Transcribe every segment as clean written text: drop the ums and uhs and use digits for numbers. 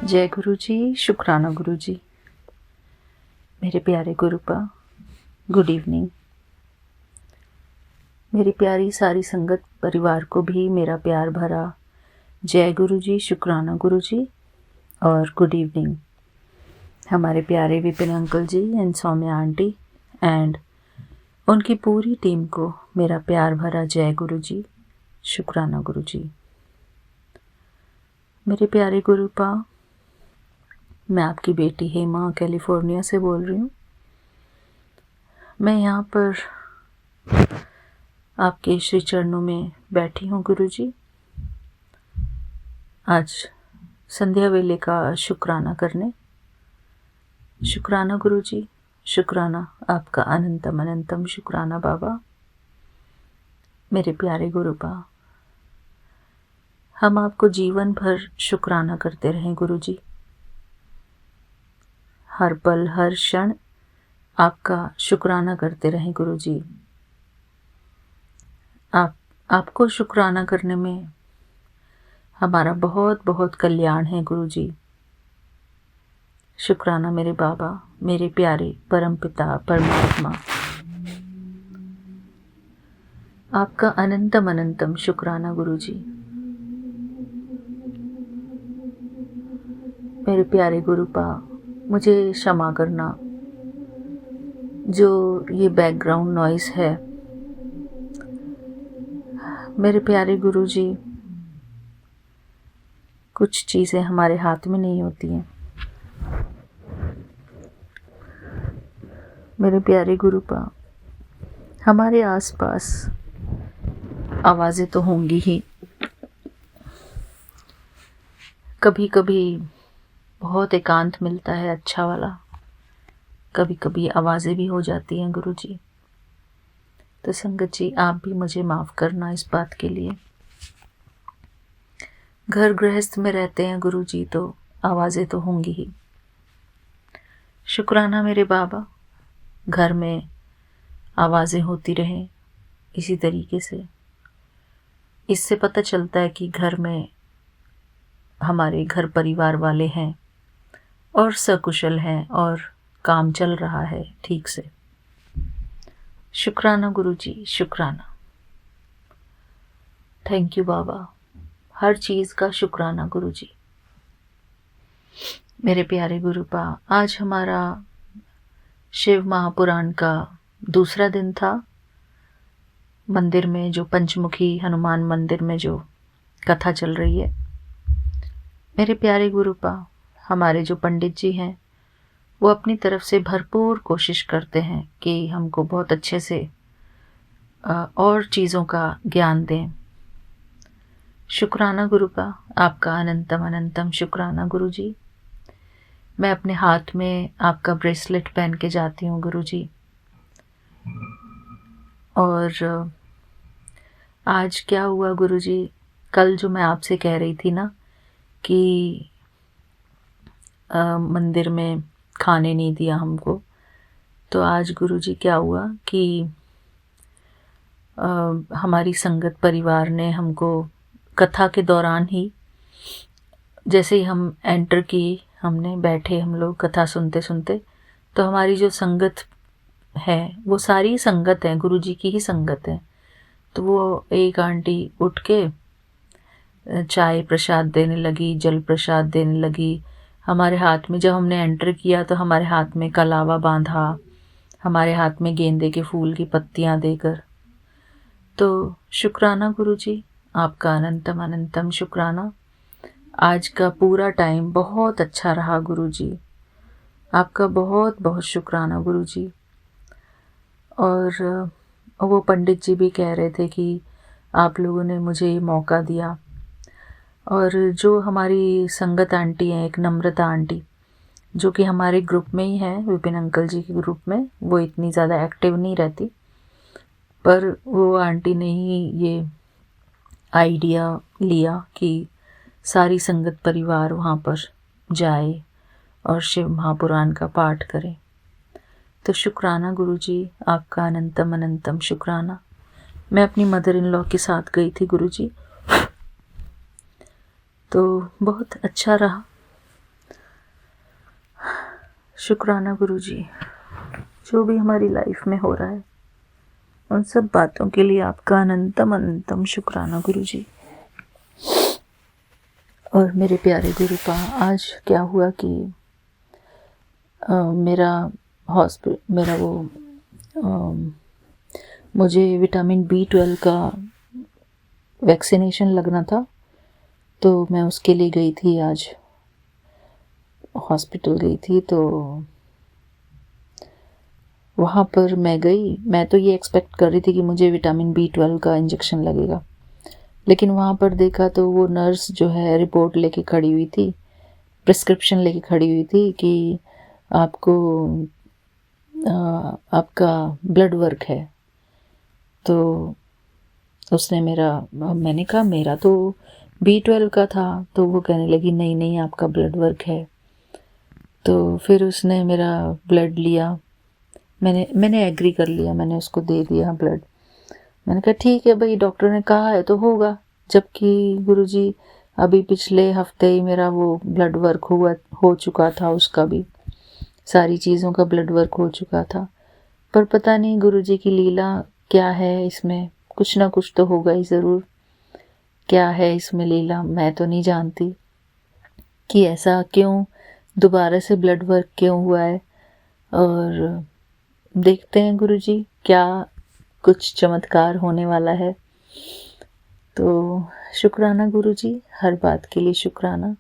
जय गुरु जी, शुक्राना गुरु जी। मेरे प्यारे गुरुपा, गुड इवनिंग। मेरी प्यारी सारी संगत परिवार को भी मेरा प्यार भरा जय गुरु जी, शुक्राना गुरु जी और गुड इवनिंग। हमारे प्यारे Vipin uncle ji and Soumya aunty and उनकी पूरी टीम को मेरा प्यार भरा जय गुरु जी, शुक्राना गुरु जी। मेरे प्यारे गुरुपा, मैं आपकी बेटी हेमा कैलिफोर्निया से बोल रही हूँ। मैं यहाँ पर आपके श्री चरणों में बैठी हूँ गुरु जी। आज संध्या वेले का शुक्राना करने। शुक्राना गुरु जी, शुक्राना आपका अनंतम अनंतम शुक्राना बाबा। मेरे प्यारे गुरुपा, हम आपको जीवन भर शुक्राना करते रहें गुरु जी। हर पल हर क्षण आपका शुक्राना करते रहें गुरु जी। आपको शुक्राना करने में हमारा बहुत बहुत कल्याण है गुरु जी। शुक्राना मेरे बाबा, मेरे प्यारे परमपिता परमात्मा, आपका अनंतम अनंतम शुक्राना गुरु जी। मेरे प्यारे गुरुपा, मुझे क्षमा करना, जो ये बैकग्राउंड नॉइस है। मेरे प्यारे गुरु जी, कुछ चीज़ें हमारे हाथ में नहीं होती हैं। मेरे प्यारे गुरुपा, हमारे आसपास आवाज़ें तो होंगी ही। कभी कभी बहुत एकांत मिलता है अच्छा वाला, कभी कभी आवाज़ें भी हो जाती हैं गुरु जी। तो संगत जी, आप भी मुझे माफ़ करना इस बात के लिए। घर गृहस्थ में रहते हैं गुरु जी, तो आवाज़ें तो होंगी ही। शुक्राना मेरे बाबा, घर में आवाज़ें होती रहें इसी तरीके से। इससे पता चलता है कि घर में हमारे घर परिवार वाले हैं और सकुशल हैं और काम चल रहा है ठीक से। शुक्राना गुरु जी, शुक्राना। थैंक यू बाबा, हर चीज़ का शुक्राना गुरु जी। मेरे प्यारे गुरुपा, आज हमारा शिव महापुराण का दूसरा दिन था। मंदिर में जो पंचमुखी हनुमान मंदिर में जो कथा चल रही है। मेरे प्यारे गुरुपा, हमारे जो पंडित जी हैं वो अपनी तरफ से भरपूर कोशिश करते हैं कि हमको बहुत अच्छे से और चीज़ों का ज्ञान दें। शुक्राना गुरुपा, आपका अनंतम अनंतम शुक्राना गुरु जी। मैं अपने हाथ में आपका ब्रेसलेट पहन के जाती हूँ गुरु जी। और आज क्या हुआ गुरु जी, कल जो मैं आपसे कह रही थी ना कि मंदिर में खाने नहीं दिया हमको, तो आज गुरुजी क्या हुआ कि हमारी संगत परिवार ने हमको कथा के दौरान ही, जैसे ही हम एंटर की, हमने बैठे हम लोग कथा सुनते सुनते, तो हमारी जो संगत है वो सारी संगत है, गुरुजी की ही संगत है। तो वो एक आंटी उठ के चाय प्रसाद देने लगी, जल प्रसाद देने लगी हमारे हाथ में। जब हमने एंटर किया तो हमारे हाथ में कलावा बांधा, हमारे हाथ में गेंदे के फूल की पत्तियां देकर। तो शुक्राना गुरु जी, आपका अनंतम अनंतम शुक्राना। आज का पूरा टाइम बहुत अच्छा रहा गुरु जी, आपका बहुत बहुत शुक्राना गुरु जी। और वो पंडित जी भी कह रहे थे कि आप लोगों ने मुझे ये मौका दिया। और जो हमारी संगत आंटी हैं, एक नम्रता आंटी, जो कि हमारे ग्रुप में ही है, विपिन अंकल जी के ग्रुप में, वो इतनी ज़्यादा एक्टिव नहीं रहती, पर वो आंटी ने ही ये आइडिया लिया कि सारी संगत परिवार वहाँ पर जाए और शिव महापुराण का पाठ करें। तो शुक्राना गुरु जी, आपका अनंतम अनंतम शुक्राना। मैं अपनी मदर इन लॉ के साथ गई थी गुरु जी, तो बहुत अच्छा रहा। शुक्राना गुरुजी, जो भी हमारी लाइफ में हो रहा है उन सब बातों के लिए आपका अनंतम अनंतम शुक्राना गुरुजी। और मेरे प्यारे गुरुपा, आज क्या हुआ कि मुझे विटामिन B12 का वैक्सीनेशन लगना था, तो मैं उसके लिए गई थी, आज हॉस्पिटल गई थी। तो वहाँ पर मैं तो ये एक्सपेक्ट कर रही थी कि मुझे विटामिन B12 का इंजेक्शन लगेगा, लेकिन वहाँ पर देखा तो वो नर्स जो है रिपोर्ट लेके खड़ी हुई थी, प्रिस्क्रिप्शन लेके खड़ी हुई थी कि आपको आपका ब्लड वर्क है। तो उसने मैंने कहा मेरा तो B12 का था, तो वो कहने लगी नहीं नहीं आपका ब्लड वर्क है। तो फिर उसने मेरा ब्लड लिया, मैंने एग्री कर लिया, मैंने उसको दे दिया ब्लड। मैंने कहा ठीक है भाई, डॉक्टर ने कहा है तो होगा। जबकि गुरुजी अभी पिछले हफ्ते ही मेरा वो ब्लड वर्क हो चुका था, उसका भी सारी चीज़ों का ब्लड वर्क हो चुका था। पर पता नहीं गुरुजी की लीला क्या है, इसमें कुछ ना कुछ तो होगा ही ज़रूर। क्या है इसमें लीला, मैं तो नहीं जानती कि ऐसा क्यों दोबारा से ब्लड वर्क क्यों हुआ है। और देखते हैं गुरुजी, क्या कुछ चमत्कार होने वाला है। तो शुक्राना गुरुजी, हर बात के लिए शुक्राना।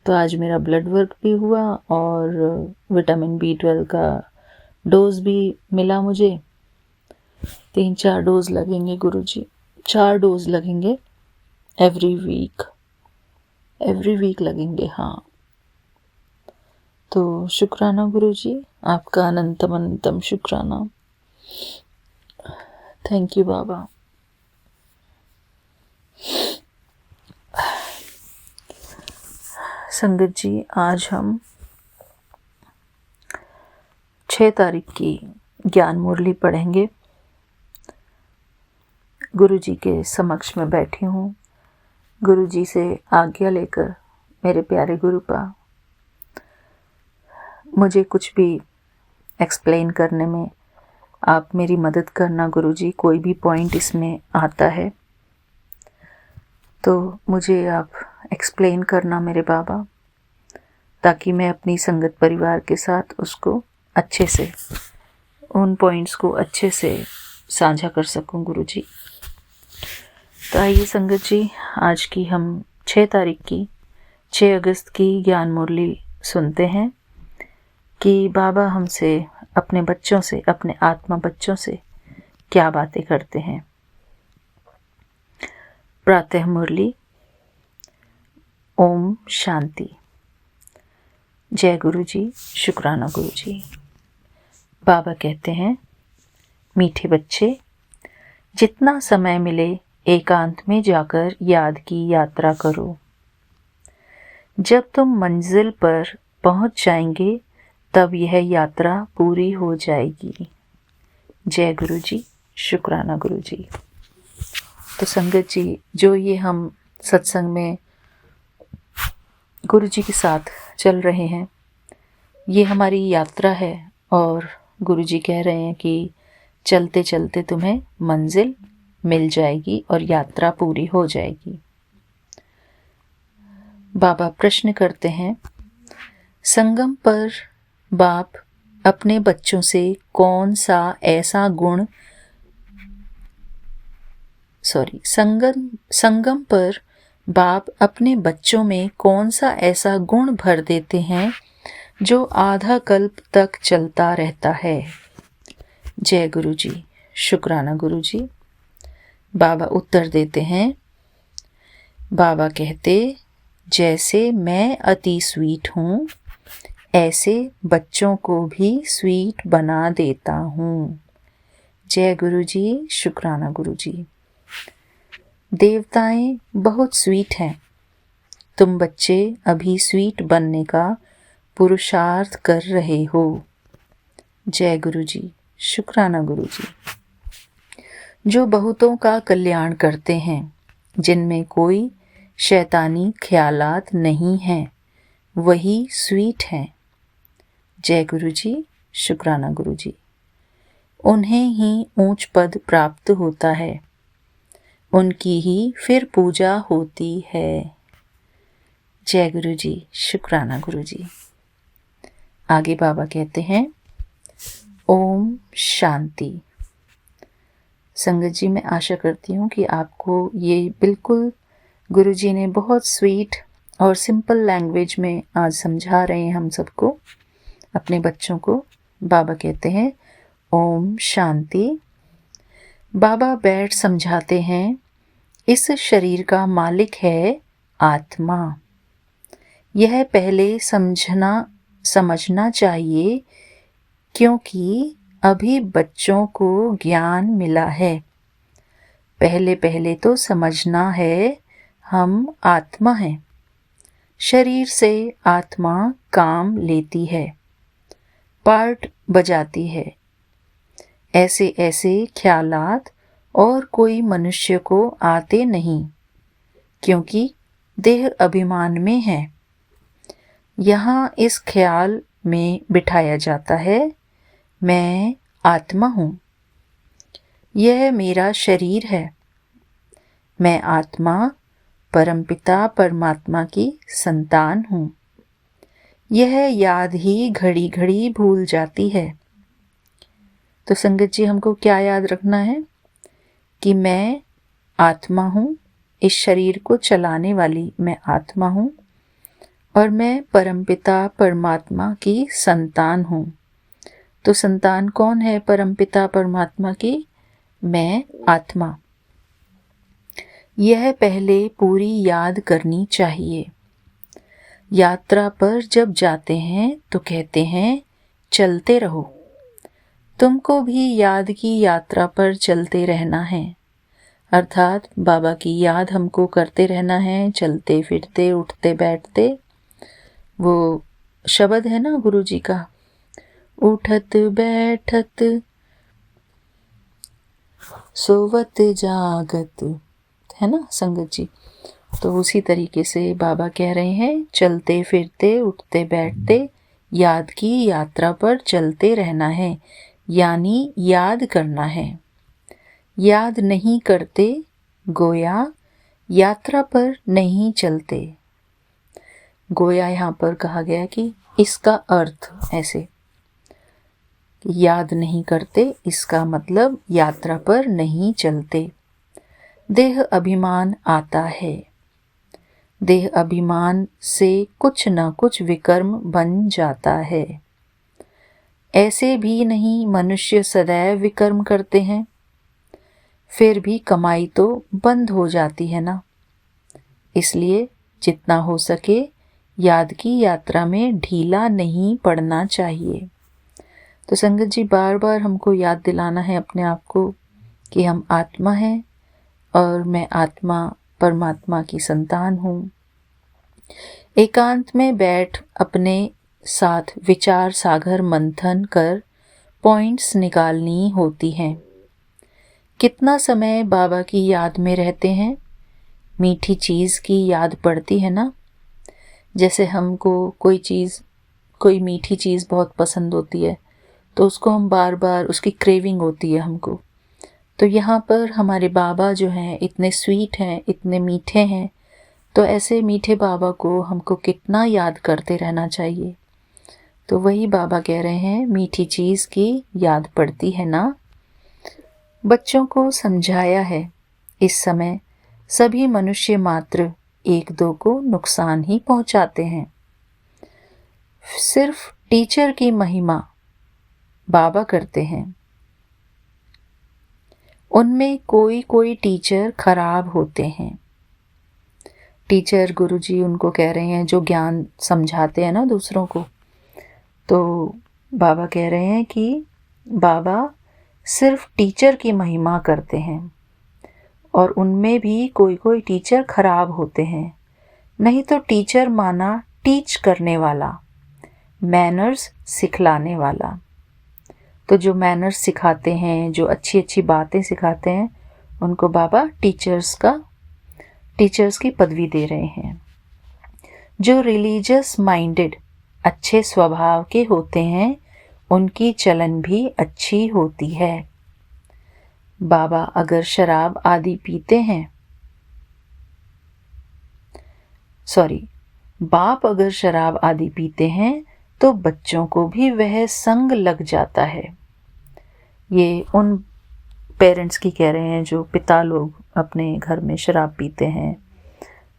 तो आज मेरा ब्लड वर्क भी हुआ और विटामिन B12 का डोज भी मिला मुझे। 3-4 डोज लगेंगे गुरुजी, 4 डोज लगेंगे एवरी वीक लगेंगे। हाँ, तो शुक्राना गुरुजी, आपका अनंतम अनंतम शुक्राना। थैंक यू बाबा। संगत जी, आज हम 6 तारीख की ज्ञान मुरली पढ़ेंगे। गुरुजी के समक्ष में बैठी हूँ, गुरुजी से आज्ञा लेकर। मेरे प्यारे गुरुपा, मुझे कुछ भी एक्सप्लेन करने में आप मेरी मदद करना गुरुजी। कोई भी पॉइंट इसमें आता है तो मुझे आप एक्सप्लेन करना मेरे बाबा, ताकि मैं अपनी संगत परिवार के साथ उसको अच्छे से, उन पॉइंट्स को अच्छे से साझा कर सकूं गुरुजी। तो आइए संगत जी, आज की हम 6 अगस्त की ज्ञान मुरली सुनते हैं कि बाबा हमसे, अपने बच्चों से, अपने आत्मा बच्चों से क्या बातें करते हैं। प्रातः मुरली। ओम शांति। जय गुरुजी, शुक्राना गुरुजी। बाबा कहते हैं, मीठे बच्चे, जितना समय मिले एकांत में जाकर याद की यात्रा करो। जब तुम मंजिल पर पहुंच जाएंगे तब यह यात्रा पूरी हो जाएगी। जय गुरुजी, शुक्राना गुरुजी। तो संगत जी, जो ये हम सत्संग में गुरुजी के साथ चल रहे हैं, ये हमारी यात्रा है। और गुरुजी कह रहे हैं कि चलते चलते तुम्हें मंजिल मिल जाएगी और यात्रा पूरी हो जाएगी। बाबा प्रश्न करते हैं, संगम पर बाप अपने बच्चों से कौन सा ऐसा गुण संगम पर बाप अपने बच्चों में कौन सा ऐसा गुण भर देते हैं जो आधा कल्प तक चलता रहता है। जय गुरुजी, शुक्राना गुरुजी। बाबा उत्तर देते हैं, बाबा कहते, जैसे मैं अति स्वीट हूँ, ऐसे बच्चों को भी स्वीट बना देता हूँ। जय गुरुजी, शुक्राना गुरुजी। देवताएं बहुत स्वीट हैं, तुम बच्चे अभी स्वीट बनने का पुरुषार्थ कर रहे हो। जय गुरुजी, शुक्राना गुरुजी। जो बहुतों का कल्याण करते हैं, जिनमें कोई शैतानी ख्यालात नहीं हैं, वही स्वीट हैं। जय गुरु जी, शुक्राना गुरु जी। उन्हें ही ऊंच पद प्राप्त होता है, उनकी ही फिर पूजा होती है। जय गुरु जी, शुक्राना गुरु जी। आगे बाबा कहते हैं, ओम शांति। संगत जी, मैं आशा करती हूँ कि आपको ये बिल्कुल गुरुजी ने बहुत स्वीट और सिंपल लैंग्वेज में आज समझा रहे हैं हम सबको, अपने बच्चों को। बाबा कहते हैं ओम शांति। बाबा बैठ समझाते हैं, इस शरीर का मालिक है आत्मा। यह पहले समझना चाहिए, क्योंकि अभी बच्चों को ज्ञान मिला है। पहले तो समझना है हम आत्मा हैं। शरीर से आत्मा काम लेती है, पार्ट बजाती है। ऐसे ऐसे ख्यालात और कोई मनुष्य को आते नहीं, क्योंकि देह अभिमान में है। यहाँ इस ख्याल में बिठाया जाता है, मैं आत्मा हूँ, यह मेरा शरीर है। मैं आत्मा परमपिता परमात्मा की संतान हूँ। यह याद ही घड़ी घड़ी भूल जाती है। तो संगत जी, हमको क्या याद रखना है कि मैं आत्मा हूँ, इस शरीर को चलाने वाली मैं आत्मा हूँ, और मैं परमपिता परमात्मा की संतान हूँ। तो संतान कौन है परमपिता परमात्मा की? मैं आत्मा। यह पहले पूरी याद करनी चाहिए। यात्रा पर जब जाते हैं तो कहते हैं चलते रहो। तुमको भी याद की यात्रा पर चलते रहना है, अर्थात बाबा की याद हमको करते रहना है, चलते फिरते उठते बैठते। वो शब्द है ना गुरु जी का, उठत बैठत सोवत जागत, है ना संगत जी। तो उसी तरीके से बाबा कह रहे हैं, चलते फिरते उठते बैठते याद की यात्रा पर चलते रहना है, यानी याद करना है। याद नहीं करते गोया यात्रा पर नहीं चलते। गोया यहाँ पर कहा गया कि इसका अर्थ ऐसे, याद नहीं करते इसका मतलब यात्रा पर नहीं चलते। देह अभिमान आता है। देह अभिमान से कुछ न कुछ विकर्म बन जाता है। ऐसे भी नहीं मनुष्य सदैव विकर्म करते हैं, फिर भी कमाई तो बंद हो जाती है ना। इसलिए जितना हो सके याद की यात्रा में ढीला नहीं पड़ना चाहिए। तो संगत जी, बार बार हमको याद दिलाना है अपने आप को कि हम आत्मा हैं और मैं आत्मा परमात्मा की संतान हूँ। एकांत में बैठ अपने साथ विचार सागर मंथन कर पॉइंट्स निकालनी होती हैं। कितना समय बाबा की याद में रहते हैं? मीठी चीज़ की याद पड़ती है ना। जैसे हमको कोई मीठी चीज़ बहुत पसंद होती है, तो उसको हम बार बार, उसकी क्रेविंग होती है हमको। तो यहाँ पर हमारे बाबा जो हैं इतने स्वीट हैं, इतने मीठे हैं, तो ऐसे मीठे बाबा को हमको कितना याद करते रहना चाहिए। तो वही बाबा कह रहे हैं, मीठी चीज़ की याद पड़ती है ना। बच्चों को समझाया है, इस समय सभी मनुष्य मात्र एक दो को नुकसान ही पहुंचाते हैं। सिर्फ टीचर की महिमा बाबा करते हैं। उनमें कोई कोई टीचर खराब होते हैं। टीचर गुरुजी उनको कह रहे हैं जो ज्ञान समझाते हैं ना दूसरों को। तो बाबा कह रहे हैं कि बाबा सिर्फ टीचर की महिमा करते हैं, और उनमें भी कोई कोई टीचर खराब होते हैं। नहीं तो टीचर माना टीच करने वाला, मैनर्स सिखलाने वाला। तो जो मैनर्स सिखाते हैं, जो अच्छी अच्छी बातें सिखाते हैं, उनको बाबा टीचर्स की पदवी दे रहे हैं। जो रिलीजियस माइंडेड अच्छे स्वभाव के होते हैं, उनकी चलन भी अच्छी होती है। बाबा अगर शराब आदि पीते हैं, बाप अगर शराब आदि पीते हैं तो बच्चों को भी वह संग लग जाता है। ये उन पेरेंट्स की कह रहे हैं जो पिता लोग अपने घर में शराब पीते हैं,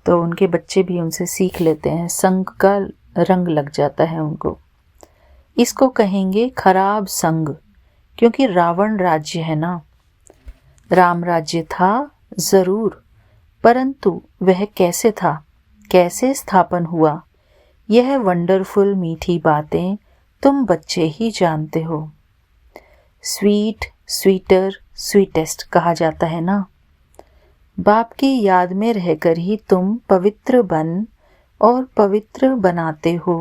तो उनके बच्चे भी उनसे सीख लेते हैं, संग का रंग लग जाता है उनको। इसको कहेंगे खराब संग, क्योंकि रावण राज्य है ना। राम राज्य था जरूर, परंतु वह कैसे था, कैसे स्थापन हुआ, यह वंडरफुल मीठी बातें तुम बच्चे ही जानते हो। स्वीट, स्वीटर, स्वीटेस्ट कहा जाता है ना। बाप की याद में रहकर ही तुम पवित्र बन और पवित्र बनाते हो।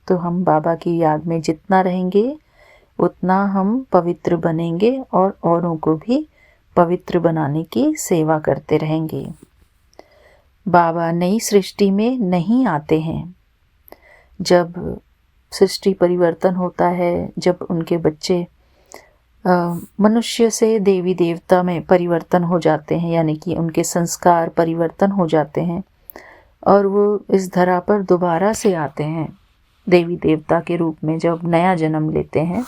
तो हम बाबा की याद में जितना रहेंगे उतना हम पवित्र बनेंगे और औरों को भी पवित्र बनाने की सेवा करते रहेंगे। बाबा नई सृष्टि में नहीं आते हैं। जब सृष्टि परिवर्तन होता है, जब उनके बच्चे मनुष्य से देवी देवता में परिवर्तन हो जाते हैं, यानी कि उनके संस्कार परिवर्तन हो जाते हैं और वो इस धरा पर दोबारा से आते हैं देवी देवता के रूप में, जब नया जन्म लेते हैं,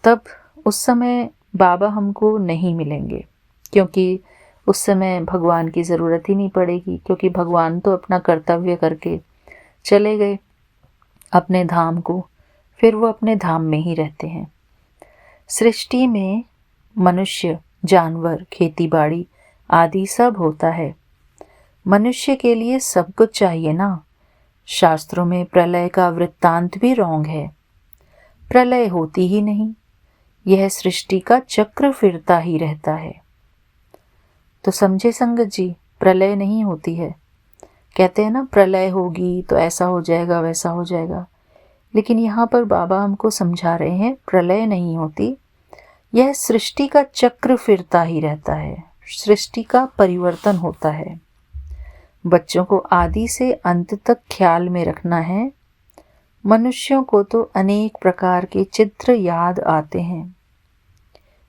तब उस समय बाबा हमको नहीं मिलेंगे, क्योंकि उस समय भगवान की ज़रूरत ही नहीं पड़ेगी, क्योंकि भगवान तो अपना कर्तव्य करके चले गए अपने धाम को, फिर वो अपने धाम में ही रहते हैं। सृष्टि में मनुष्य, जानवर, खेती बाड़ी आदि सब होता है। मनुष्य के लिए सब कुछ चाहिए ना। शास्त्रों में प्रलय का वृत्तांत भी रॉन्ग है। प्रलय होती ही नहीं, यह सृष्टि का चक्र फिरता ही रहता है। तो समझे संगत जी, प्रलय नहीं होती है। कहते हैं ना प्रलय होगी तो ऐसा हो जाएगा, वैसा हो जाएगा, लेकिन यहाँ पर बाबा हमको समझा रहे हैं प्रलय नहीं होती, यह सृष्टि का चक्र फिरता ही रहता है, सृष्टि का परिवर्तन होता है। बच्चों को आदि से अंत तक ख्याल में रखना है। मनुष्यों को तो अनेक प्रकार के चित्र याद आते हैं,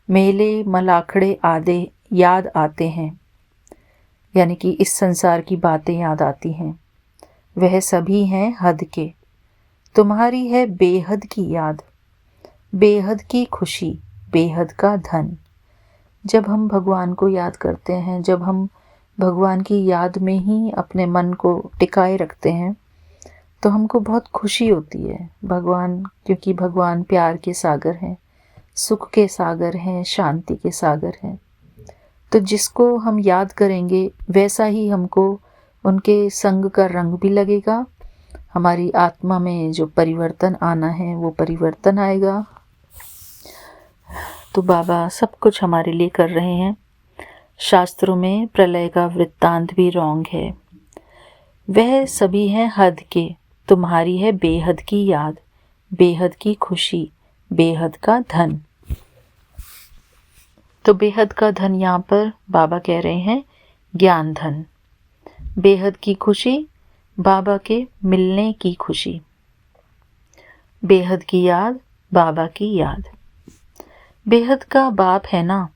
मेले मलाखड़े आदि याद आते हैं, यानी कि इस संसार की बातें याद आती हैं। वह सभी हैं हद के। तुम्हारी है बेहद की याद, बेहद की खुशी, बेहद का धन। जब हम भगवान को याद करते हैं, जब हम भगवान की याद में ही अपने मन को टिकाए रखते हैं, तो हमको बहुत खुशी होती है। भगवान, क्योंकि भगवान प्यार के सागर हैं, सुख के सागर हैं, शांति के सागर हैं। तो जिसको हम याद करेंगे वैसा ही हमको उनके संग का रंग भी लगेगा। हमारी आत्मा में जो परिवर्तन आना है वो परिवर्तन आएगा। तो बाबा सब कुछ हमारे लिए कर रहे हैं। शास्त्रों में प्रलय का वृत्तांत भी रॉन्ग है। वह सभी हैं हद के, तुम्हारी है बेहद की याद, बेहद की खुशी, बेहद का धन। तो बेहद का धन यहाँ पर बाबा कह रहे हैं ज्ञान धन। बेहद की खुशी, बाबा के मिलने की खुशी। बेहद की याद, बाबा की याद। बेहद का बाप है ना,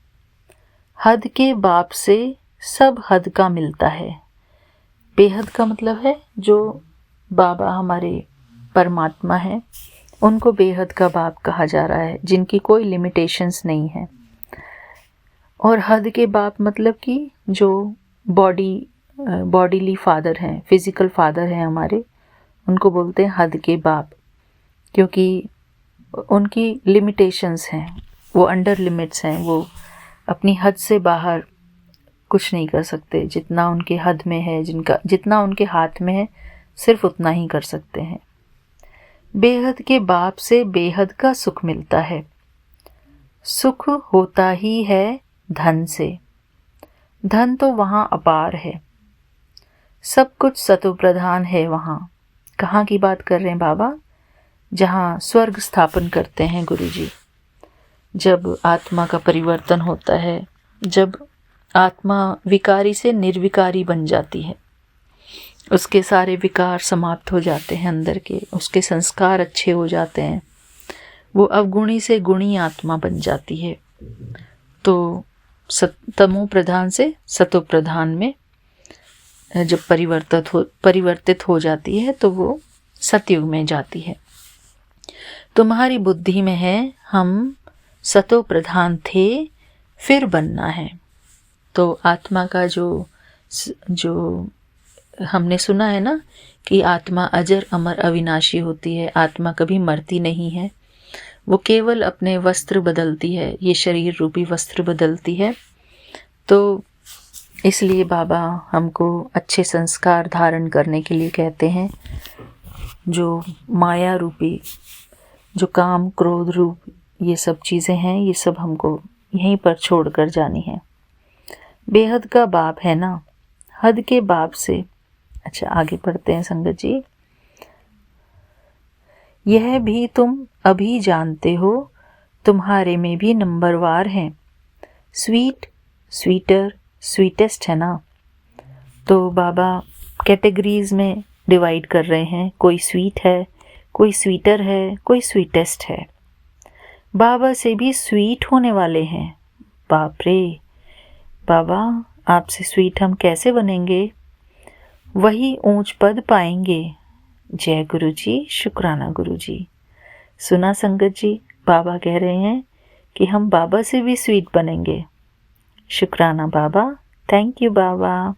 हद के बाप से सब हद का मिलता है। बेहद का मतलब है जो बाबा हमारे परमात्मा है, उनको बेहद का बाप कहा जा रहा है, जिनकी कोई लिमिटेशंस नहीं है। और हद के बाप मतलब कि जो बॉडीली फादर हैं, फिजिकल फादर हैं हमारे, उनको बोलते हैं हद के बाप, क्योंकि उनकी लिमिटेशंस हैं, वो अंडर लिमिट्स हैं, वो अपनी हद से बाहर कुछ नहीं कर सकते। जितना उनके हद में है, जितना उनके हाथ में है, सिर्फ उतना ही कर सकते हैं। बेहद के बाप से बेहद का सुख मिलता है। सुख होता ही है धन से। धन तो वहाँ अपार है, सब कुछ सतो प्रधान है वहाँ। कहाँ की बात कर रहे हैं बाबा? जहाँ स्वर्ग स्थापन करते हैं गुरुजी। जब आत्मा का परिवर्तन होता है, जब आत्मा विकारी से निर्विकारी बन जाती है, उसके सारे विकार समाप्त हो जाते हैं अंदर के, उसके संस्कार अच्छे हो जाते हैं, वो अवगुणी से गुणी आत्मा बन जाती है। तो तमो प्रधान से सतो प्रधान में जब परिवर्तित हो जाती है तो वो सतयुग में जाती है। तुम्हारी बुद्धि में है हम सतो प्रधान थे, फिर बनना है। तो आत्मा का जो हमने सुना है ना कि आत्मा अजर अमर अविनाशी होती है, आत्मा कभी मरती नहीं है, वो केवल अपने वस्त्र बदलती है, ये शरीर रूपी वस्त्र बदलती है। तो इसलिए बाबा हमको अच्छे संस्कार धारण करने के लिए कहते हैं। जो माया रूपी, जो काम क्रोध रूप ये सब चीज़ें हैं, ये सब हमको यहीं पर छोड़ कर जानी है। बेहद का बाप है ना, हद के बाप से। अच्छा, आगे पढ़ते हैं संगत जी। यह भी तुम अभी जानते हो, तुम्हारे में भी नंबरवार हैं। स्वीट, स्वीटर, स्वीटेस्ट है ना। तो बाबा कैटेगरीज में डिवाइड कर रहे हैं। कोई स्वीट है, कोई स्वीटर है, कोई स्वीटेस्ट है। बाबा से भी स्वीट होने वाले हैं। बाप रे बाबा, आपसे स्वीट हम कैसे बनेंगे? वही ऊंच पद पाएंगे। जय गुरु जी, शुक्राना गुरु जी। सुना संगत जी, बाबा कह रहे हैं कि हम बाबा से भी स्वीट बनेंगे। शुक्राना बाबा, थैंक यू बाबा।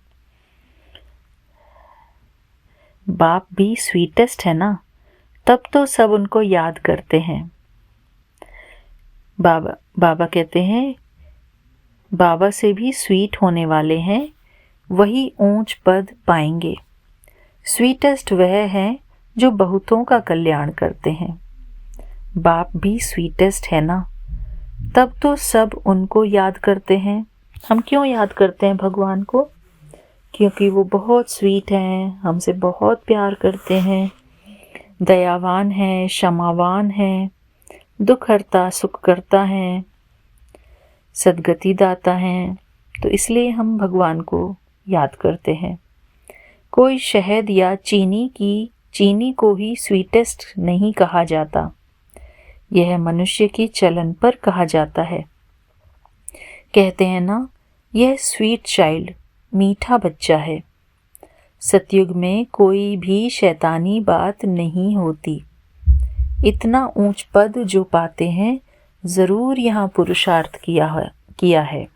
बाप भी स्वीटेस्ट है ना, तब तो सब उनको याद करते हैं। बाबा कहते हैं बाबा से भी स्वीट होने वाले हैं, वही ऊंच पद पाएंगे। स्वीटेस्ट वह है जो बहुतों का कल्याण करते हैं। बाप भी स्वीटेस्ट है ना, तब तो सब उनको याद करते हैं। हम क्यों याद करते हैं भगवान को? क्योंकि वो बहुत स्वीट हैं, हमसे बहुत प्यार करते हैं, दयावान हैं, क्षमावान हैं, दुख हरता सुख करता है, सद्गति दाता है। तो इसलिए हम भगवान को याद करते हैं। कोई शहद या चीनी को ही स्वीटेस्ट नहीं कहा जाता, यह मनुष्य की चलन पर कहा जाता है। कहते हैं ना, यह स्वीट चाइल्ड, मीठा बच्चा है। सतयुग में कोई भी शैतानी बात नहीं होती। इतना ऊंच पद जो पाते हैं, जरूर यहाँ पुरुषार्थ किया है।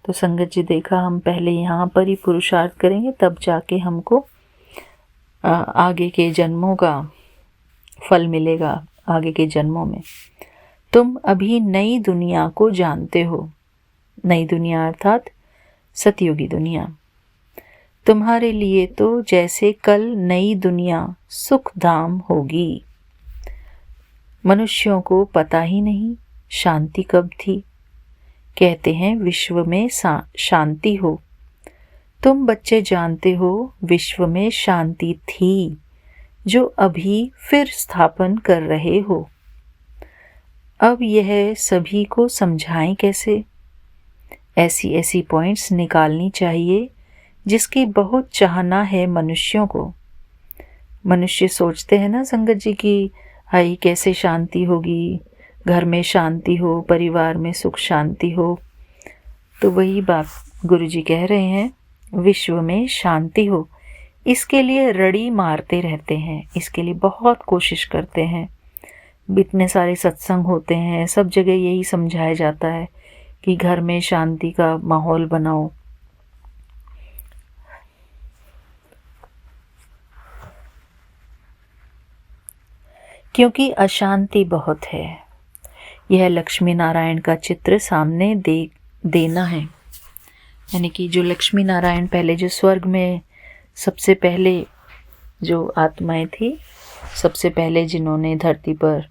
तो संगत जी देखा, हम पहले यहाँ पर ही पुरुषार्थ करेंगे, तब जाके हमको आगे के जन्मों का फल मिलेगा, आगे के जन्मों में। तुम अभी नई दुनिया को जानते हो। नई दुनिया अर्थात सतयुगी दुनिया। तुम्हारे लिए तो जैसे कल नई दुनिया सुख धाम होगी। मनुष्यों को पता ही नहीं शांति कब थी। कहते हैं विश्व में शांति हो। तुम बच्चे जानते हो विश्व में शांति थी, जो अभी फिर स्थापन कर रहे हो। अब यह सभी को समझाएं कैसे? ऐसी पॉइंट्स निकालनी चाहिए जिसकी बहुत चाहना है मनुष्यों को। मनुष्य सोचते हैं ना संगत जी की हाई कैसे शांति होगी, घर में शांति हो, परिवार में सुख शांति हो। तो वही बात गुरुजी कह रहे हैं, विश्व में शांति हो, इसके लिए रड़ी मारते रहते हैं, इसके लिए बहुत कोशिश करते हैं। इतने सारे सत्संग होते हैं, सब जगह यही समझाया जाता है कि घर में शांति का माहौल बनाओ। क्योंकि अशांति बहुत है। यह लक्ष्मी नारायण का चित्र सामने देना है। यानी कि जो लक्ष्मी नारायण पहले जो स्वर्ग में सबसे पहले जो आत्माएं थी, सबसे पहले जिन्होंने धरती पर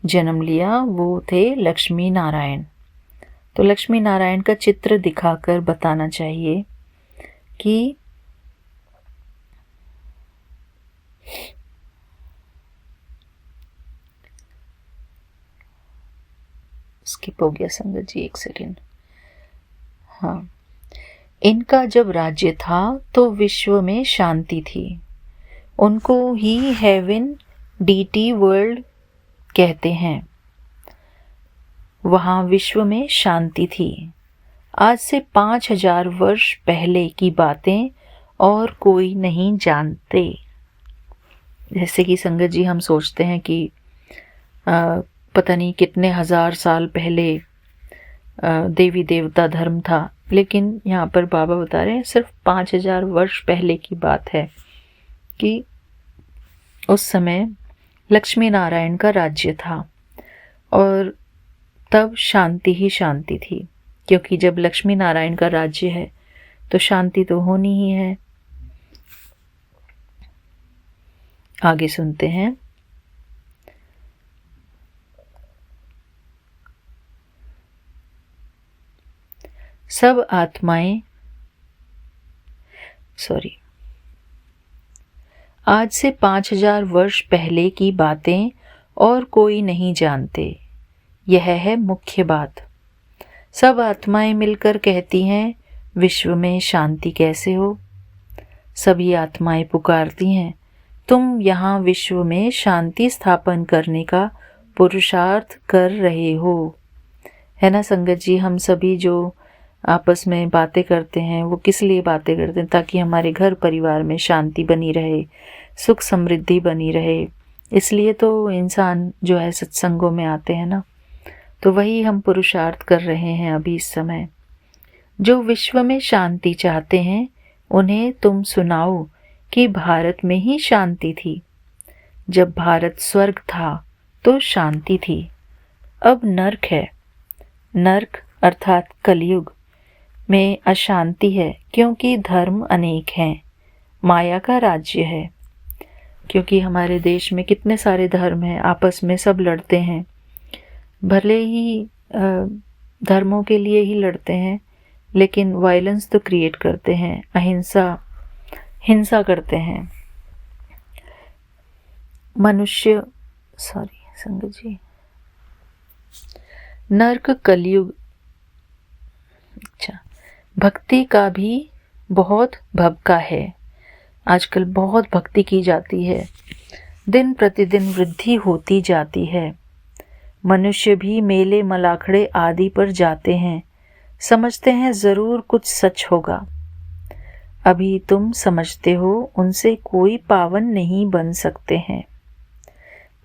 जन्म लिया, वो थे लक्ष्मी नारायण। तो लक्ष्मी नारायण का चित्र दिखाकर बताना चाहिए कि स्किप हो गया संगत जी, एक सेकेंड। हाँ, इनका जब राज्य था तो विश्व में शांति थी। उनको ही हेवन डीटी वर्ल्ड कहते हैं। वहाँ विश्व में शांति थी। आज से 5000 वर्ष पहले की बातें और कोई नहीं जानते। जैसे कि संगत जी हम सोचते हैं कि पता नहीं कितने हजार साल पहले देवी देवता धर्म था, लेकिन यहाँ पर बाबा बता रहे हैं सिर्फ 5000 वर्ष पहले की बात है कि उस समय लक्ष्मी नारायण का राज्य था और तब शांति ही शांति थी, क्योंकि जब लक्ष्मी नारायण का राज्य है तो शांति तो होनी ही है। आगे सुनते हैं। सब आत्माएं आज से 5000 वर्ष पहले की बातें और कोई नहीं जानते। यह है मुख्य बात। सब आत्माएं मिलकर कहती हैं विश्व में शांति कैसे हो। सभी आत्माएं पुकारती हैं तुम यहाँ विश्व में शांति स्थापन करने का पुरुषार्थ कर रहे हो। है ना संगत जी, हम सभी जो आपस में बातें करते हैं वो किस लिए बातें करते हैं? ताकि हमारे घर परिवार में शांति बनी रहे, सुख समृद्धि बनी रहे। इसलिए तो इंसान जो है सत्संगों में आते हैं ना। तो वही हम पुरुषार्थ कर रहे हैं अभी इस समय। जो विश्व में शांति चाहते हैं उन्हें तुम सुनाओ कि भारत में ही शांति थी। जब भारत स्वर्ग था तो शांति थी, अब नर्क है। नर्क अर्थात कलयुग में अशांति है, क्योंकि धर्म अनेक हैं, माया का राज्य है। क्योंकि हमारे देश में कितने सारे धर्म हैं, आपस में सब लड़ते हैं। भले ही धर्मों के लिए ही लड़ते हैं, लेकिन वायलेंस तो क्रिएट करते हैं, हिंसा करते हैं। मनुष्य संगत जी, नर्क कलयुग। अच्छा, भक्ति का भी बहुत भभका है। आजकल बहुत भक्ति की जाती है, दिन प्रतिदिन वृद्धि होती जाती है। मनुष्य भी मेले मलाखड़े आदि पर जाते हैं, समझते हैं जरूर कुछ सच होगा। अभी तुम समझते हो उनसे कोई पावन नहीं बन सकते हैं।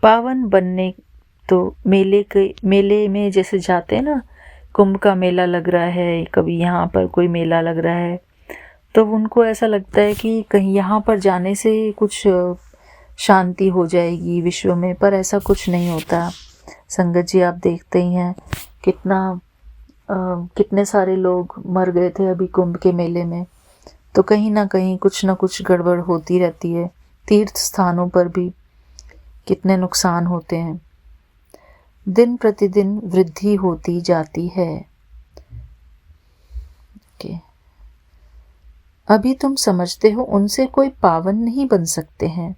पावन बनने तो मेले में जैसे जाते हैं ना, कुंभ का मेला लग रहा है, कभी यहाँ पर कोई मेला लग रहा है, तो उनको ऐसा लगता है कि कहीं यहाँ पर जाने से कुछ शांति हो जाएगी विश्व में, पर ऐसा कुछ नहीं होता। संगत जी आप देखते ही हैं कितने सारे लोग मर गए थे अभी कुंभ के मेले में। तो कहीं ना कहीं कुछ ना कुछ गड़बड़ होती रहती है। तीर्थ स्थानों पर भी कितने नुकसान होते हैं। दिन प्रतिदिन वृद्धि होती जाती है। अभी तुम समझते हो उनसे कोई पावन नहीं बन सकते हैं।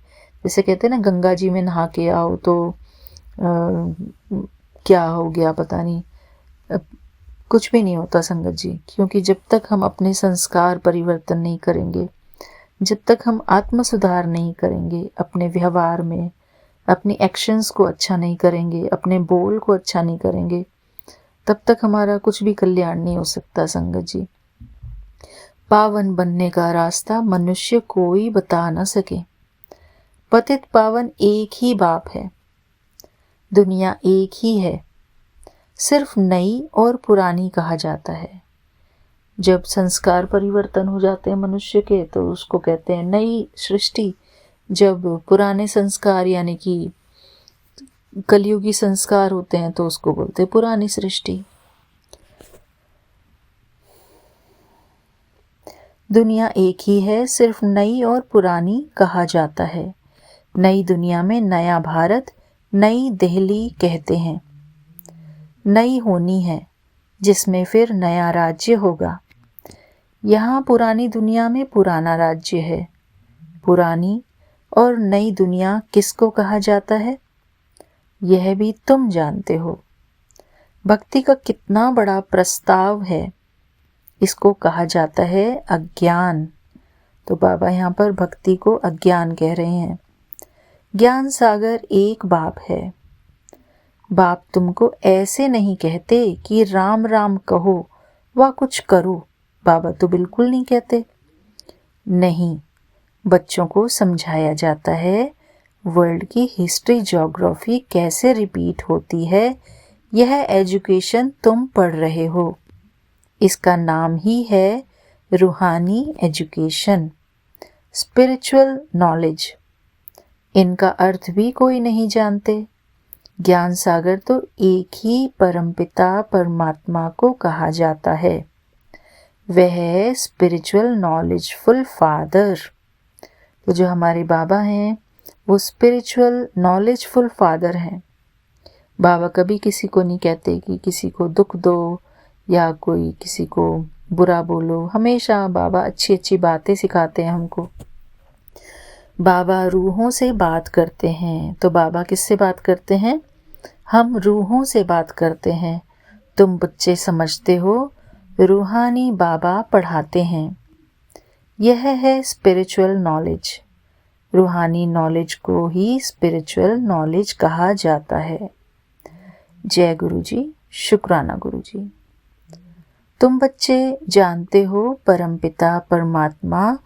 जैसे कहते हैं ना, गंगा जी में नहा के आओ तो क्या हो गया पता नहीं, कुछ भी नहीं होता संगत जी। क्योंकि जब तक हम अपने संस्कार परिवर्तन नहीं करेंगे, जब तक हम आत्म सुधार नहीं करेंगे अपने व्यवहार में, अपनी एक्शंस को अच्छा नहीं करेंगे, अपने बोल को अच्छा नहीं करेंगे, तब तक हमारा कुछ भी कल्याण नहीं हो सकता संगत जी। पावन बनने का रास्ता मनुष्य कोई बता न सके। पतित पावन एक ही बाप है, दुनिया एक ही है, सिर्फ नई और पुरानी कहा जाता है। जब संस्कार परिवर्तन हो जाते हैं मनुष्य के तो उसको कहते हैं नई सृष्टि। जब पुराने संस्कार यानी कि कलयुगी संस्कार होते हैं तो उसको बोलते हैं पुरानी सृष्टि। दुनिया एक ही है, सिर्फ नई और पुरानी कहा जाता है। नई दुनिया में नया भारत, नई दिल्ली कहते हैं। नई होनी है जिसमें फिर नया राज्य होगा। यहाँ पुरानी दुनिया में पुराना राज्य है। पुरानी और नई दुनिया किसको कहा जाता है यह भी तुम जानते हो। भक्ति का कितना बड़ा प्रस्ताव है इसको कहा जाता है अज्ञान। तो बाबा यहाँ पर भक्ति को अज्ञान कह रहे हैं। ज्ञान सागर एक बाप है। बाप तुमको ऐसे नहीं कहते कि राम राम कहो व कुछ करो। बाबा तो बिल्कुल नहीं कहते। नहीं, बच्चों को समझाया जाता है वर्ल्ड की हिस्ट्री ज्योग्राफी कैसे रिपीट होती है। यह एजुकेशन तुम पढ़ रहे हो, इसका नाम ही है रूहानी एजुकेशन, स्पिरिचुअल नॉलेज। इनका अर्थ भी कोई नहीं जानते। ज्ञान सागर तो एक ही परमपिता परमात्मा को कहा जाता है। वह है स्पिरिचुअल नॉलेजफुल फादर। तो जो हमारे बाबा हैं वो स्पिरिचुअल नॉलेजफुल फादर हैं। बाबा कभी किसी को नहीं कहते कि किसी को दुख दो या कोई किसी को बुरा बोलो। हमेशा बाबा अच्छी अच्छी बातें सिखाते हैं हमको। बाबा रूहों से बात करते हैं। तो बाबा किससे बात करते हैं? हम रूहों से बात करते हैं। तुम बच्चे समझते हो रूहानी बाबा पढ़ाते हैं। यह है स्पिरिचुअल नॉलेज। रूहानी नॉलेज को ही स्पिरिचुअल नॉलेज कहा जाता है। जय गुरु जी, शुक्राना गुरु जी। तुम बच्चे जानते हो परमपिता परमात्मा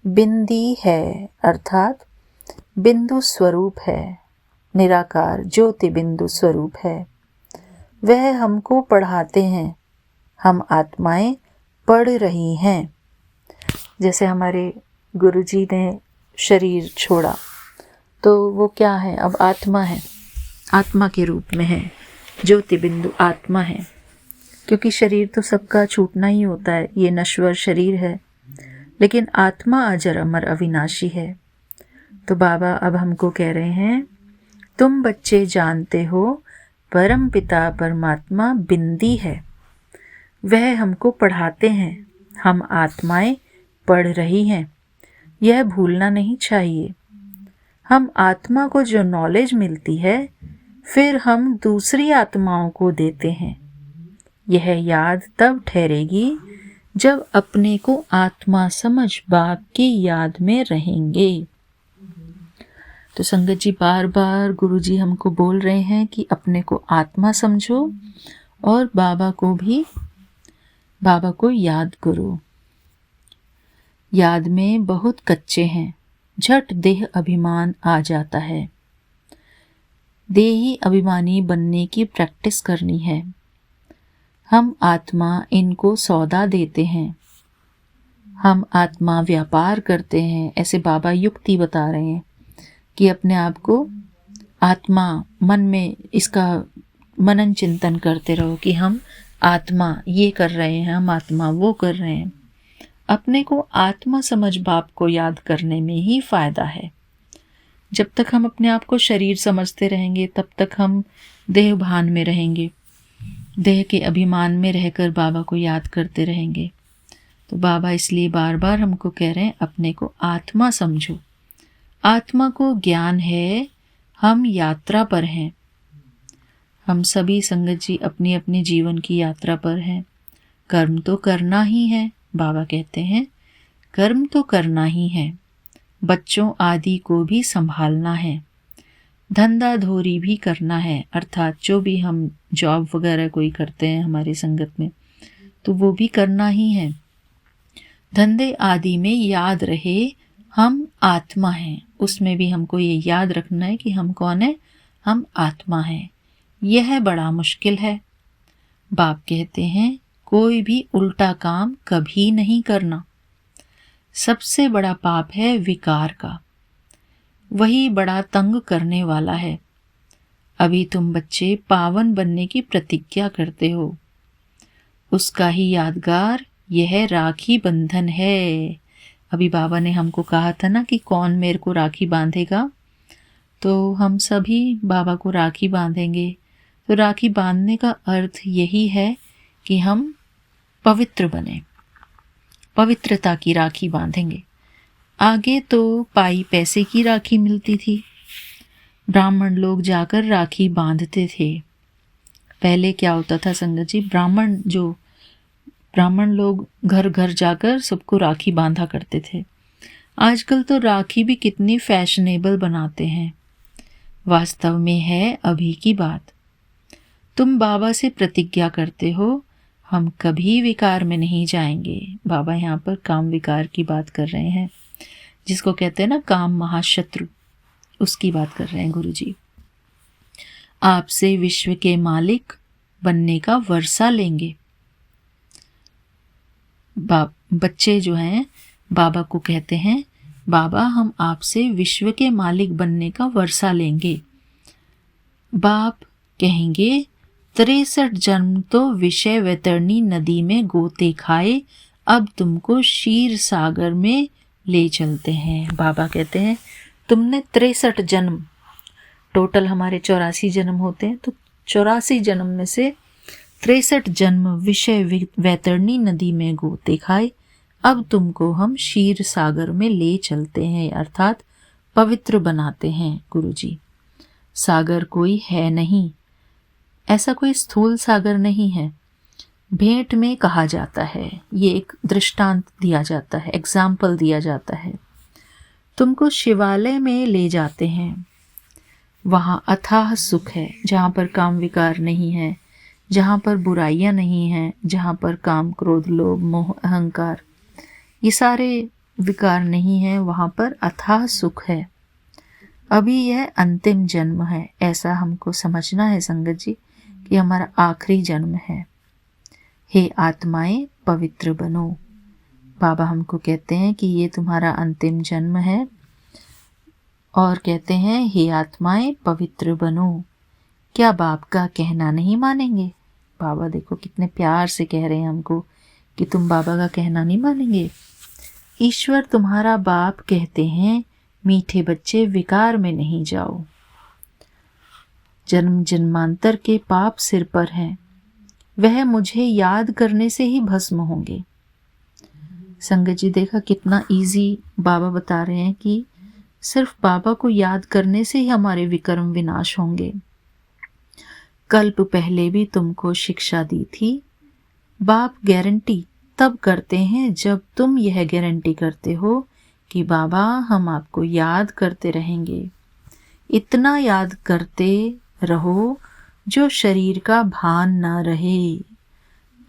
बिंदी है, अर्थात बिंदु स्वरूप है, निराकार ज्योति बिंदु स्वरूप है। वह हमको पढ़ाते हैं। हम आत्माएं पढ़ रही हैं। जैसे हमारे गुरुजी ने शरीर छोड़ा तो वो क्या है? अब आत्मा है, आत्मा के रूप में है, ज्योति बिंदु आत्मा है। क्योंकि शरीर तो सबका छूटना ही होता है, ये नश्वर शरीर है, लेकिन आत्मा अजर अमर अविनाशी है। तो बाबा अब हमको कह रहे हैं तुम बच्चे जानते हो परम पिता परमात्मा बिंदी है। वह हमको पढ़ाते हैं। हम आत्माएं पढ़ रही हैं। यह भूलना नहीं चाहिए। हम आत्मा को जो नॉलेज मिलती है फिर हम दूसरी आत्माओं को देते हैं। यह याद तब ठहरेगी जब अपने को आत्मा समझ बाप की याद में रहेंगे। तो संगत जी बार बार गुरुजी हमको बोल रहे हैं कि अपने को आत्मा समझो और बाबा को याद करो। याद में बहुत कच्चे हैं, झट देह अभिमान आ जाता है। देही अभिमानी बनने की प्रैक्टिस करनी है। हम आत्मा इनको सौदा देते हैं। हम आत्मा व्यापार करते हैं। ऐसे बाबा युक्ति बता रहे हैं कि अपने आप को आत्मा मन में इसका मनन चिंतन करते रहो कि हम आत्मा ये कर रहे हैं, हम आत्मा वो कर रहे हैं। अपने को आत्मा समझ बाप को याद करने में ही फायदा है। जब तक हम अपने आप को शरीर समझते रहेंगे तब तक हम देह भान में रहेंगे, देह के अभिमान में रहकर बाबा को याद करते रहेंगे। तो बाबा इसलिए बार बार हमको कह रहे हैं अपने को आत्मा समझो। आत्मा को ज्ञान है हम यात्रा पर हैं। हम सभी संगत जी अपनी अपनी जीवन की यात्रा पर हैं। कर्म तो करना ही है। बाबा कहते हैं कर्म तो करना ही है। बच्चों आदि को भी संभालना है। धंधा धोरी भी करना है, अर्थात जो भी हम जॉब वगैरह कोई करते हैं हमारी संगत में तो वो भी करना ही है। धंधे आदि में याद रहे हम आत्मा हैं। उसमें भी हमको ये याद रखना है कि हम कौन है? हम आत्मा हैं। यह बड़ा मुश्किल है। बाप कहते हैं कोई भी उल्टा काम कभी नहीं करना। सबसे बड़ा पाप है विकार का। वही बड़ा तंग करने वाला है। अभी तुम बच्चे पावन बनने की प्रतिज्ञा करते हो। उसका ही यादगार यह राखी बंधन है। अभी बाबा ने हमको कहा था ना कि कौन मेरे को राखी बांधेगा, तो हम सभी बाबा को राखी बांधेंगे। तो राखी बांधने का अर्थ यही है कि हम पवित्र बने, पवित्रता की राखी बांधेंगे। आगे तो पाई पैसे की राखी मिलती थी। ब्राह्मण लोग जाकर राखी बांधते थे। पहले क्या होता था संगत जी, ब्राह्मण जो ब्राह्मण लोग घर घर जाकर सबको राखी बांधा करते थे। आजकल तो राखी भी कितनी फैशनेबल बनाते हैं। वास्तव में है अभी की बात। तुम बाबा से प्रतिज्ञा करते हो, हम कभी विकार में नहीं जाएंगे। बाबा यहाँ पर काम विकार की बात कर रहे हैं, जिसको कहते हैं ना काम महाशत्रु, उसकी बात कर रहे हैं गुरुजी। आपसे विश्व के मालिक बनने का वर्षा लेंगे। बच्चे जो हैं बाबा को कहते हैं, बाबा हम आपसे विश्व के मालिक बनने का वर्षा लेंगे। बाप कहेंगे 63 जन्म तो विषय वैतरणी नदी में गोते खाए, अब तुमको क्षीर सागर में ले चलते हैं। बाबा कहते हैं तुमने 63 जन्म, टोटल हमारे 84 जन्म होते हैं, तो 84 जन्म में से 63 जन्म विषय वैतरणी नदी में गोते खाए, अब तुमको हम क्षीर सागर में ले चलते हैं, अर्थात पवित्र बनाते हैं। गुरुजी, सागर कोई है नहीं, ऐसा कोई स्थूल सागर नहीं है। भेंट में कहा जाता है, ये एक दृष्टांत दिया जाता है, एग्जाम्पल दिया जाता है। तुमको शिवालय में ले जाते हैं, वहाँ अथाह सुख है, जहाँ पर काम विकार नहीं है, जहाँ पर बुराइयाँ नहीं हैं, जहाँ पर काम क्रोध लोभ मोह अहंकार ये सारे विकार नहीं हैं, वहाँ पर अथाह सुख है। अभी यह अंतिम जन्म है, ऐसा हमको समझना है संगत जी कि हमारा आखिरी जन्म है। हे आत्माएं पवित्र बनो। बाबा हमको कहते हैं कि ये तुम्हारा अंतिम जन्म है, और कहते हैं हे आत्माएं पवित्र बनो। क्या बाप का कहना नहीं मानेंगे? बाबा देखो कितने प्यार से कह रहे हैं हमको कि तुम बाबा का कहना नहीं मानेंगे। ईश्वर तुम्हारा बाप कहते हैं मीठे बच्चे विकार में नहीं जाओ। जन्म जन्मांतर के पाप सिर पर हैं, वह मुझे याद करने से ही भस्म होंगे। संगत जी देखा कितना इजी बाबा बता रहे हैं कि सिर्फ बाबा को याद करने से ही हमारे विकर्म विनाश होंगे। कल्प पहले भी तुमको शिक्षा दी थी। बाप गारंटी तब करते हैं जब तुम यह गारंटी करते हो कि बाबा हम आपको याद करते रहेंगे। इतना याद करते रहो जो शरीर का भान ना रहे,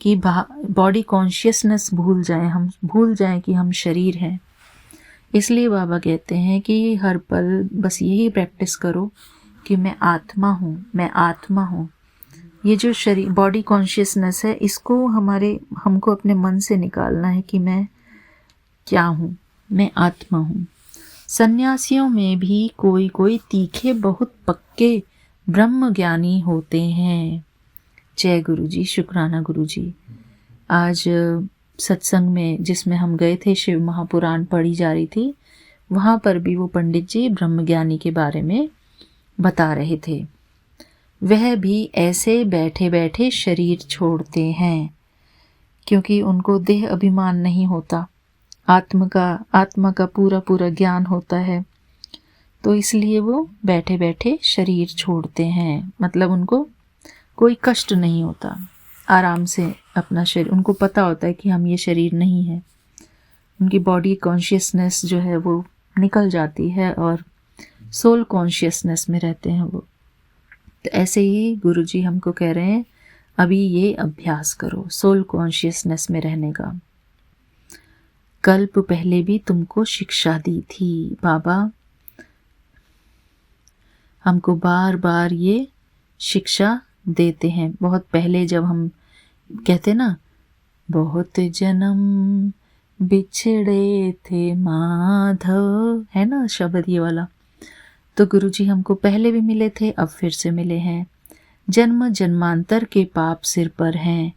कि बॉडी कॉन्शियसनेस भूल जाए, हम भूल जाएं कि हम शरीर हैं। इसलिए बाबा कहते हैं कि हर पल बस यही प्रैक्टिस करो कि मैं आत्मा हूँ, मैं आत्मा हूँ। ये जो शरीर बॉडी कॉन्शियसनेस है, इसको हमको अपने मन से निकालना है कि मैं क्या हूँ, मैं आत्मा हूँ। सन्यासियों में भी कोई कोई तीखे बहुत पक्के ब्रह्म ज्ञानी होते हैं। जय गुरुजी, शुक्राना गुरुजी। आज सत्संग में जिसमें हम गए थे, शिव महापुराण पढ़ी जा रही थी, वहाँ पर भी वो पंडित जी ब्रह्मज्ञानी के बारे में बता रहे थे। वह भी ऐसे बैठे बैठे शरीर छोड़ते हैं, क्योंकि उनको देह अभिमान नहीं होता, आत्मा का पूरा पूरा ज्ञान होता है, तो इसलिए वो बैठे बैठे शरीर छोड़ते हैं। मतलब उनको कोई कष्ट नहीं होता, आराम से अपना शरीर, उनको पता होता है कि हम ये शरीर नहीं है। उनकी बॉडी कॉन्शियसनेस जो है वो निकल जाती है और सोल कॉन्शियसनेस में रहते हैं वो। तो ऐसे ही गुरुजी हमको कह रहे हैं अभी ये अभ्यास करो सोल कॉन्शियसनेस में रहने का। कल्प पहले भी तुमको शिक्षा दी थी। बाबा हमको बार बार ये शिक्षा देते हैं। बहुत पहले जब हम कहते ना, बहुत जन्म बिछड़े थे माधव, है ना शब्द ये वाला, तो गुरुजी हमको पहले भी मिले थे, अब फिर से मिले हैं। जन्म जन्मांतर के पाप सिर पर हैं,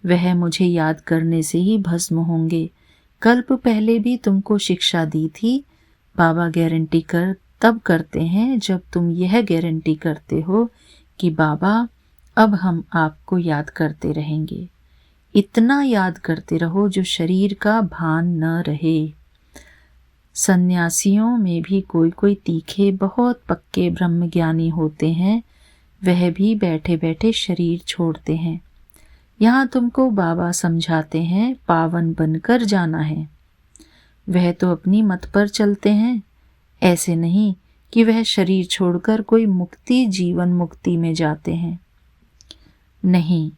वह मुझे याद करने से ही भस्म होंगे। कल्प पहले भी तुमको शिक्षा दी थी। बाबा गारंटी तब करते हैं जब तुम यह गारंटी करते हो कि बाबा अब हम आपको याद करते रहेंगे। इतना याद करते रहो जो शरीर का भान न रहे। सन्यासियों में भी कोई कोई तीखे बहुत पक्के ब्रह्मज्ञानी होते हैं, वह भी बैठे बैठे शरीर छोड़ते हैं। यहाँ तुमको बाबा समझाते हैं पावन बनकर जाना है। वह तो अपनी मत पर चलते हैं, ऐसे नहीं कि वह शरीर छोड़कर कोई मुक्ति जीवन मुक्ति में जाते हैं। नहीं,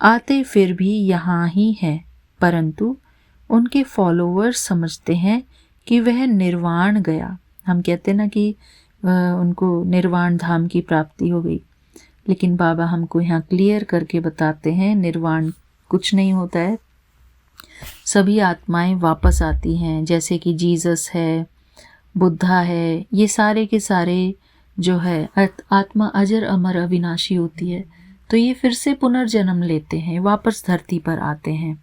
आते फिर भी यहाँ ही है, परंतु उनके फॉलोअर्स समझते हैं कि वह निर्वाण गया। हम कहते ना कि उनको निर्वाण धाम की प्राप्ति हो गई, लेकिन बाबा हमको यहाँ क्लियर करके बताते हैं निर्वाण कुछ नहीं होता है। सभी आत्माएं वापस आती हैं, जैसे कि जीसस है, बुद्धा है, ये सारे के सारे जो है आत्मा अजर अमर अविनाशी होती है, तो ये फिर से पुनर्जन्म लेते हैं, वापस धरती पर आते हैं।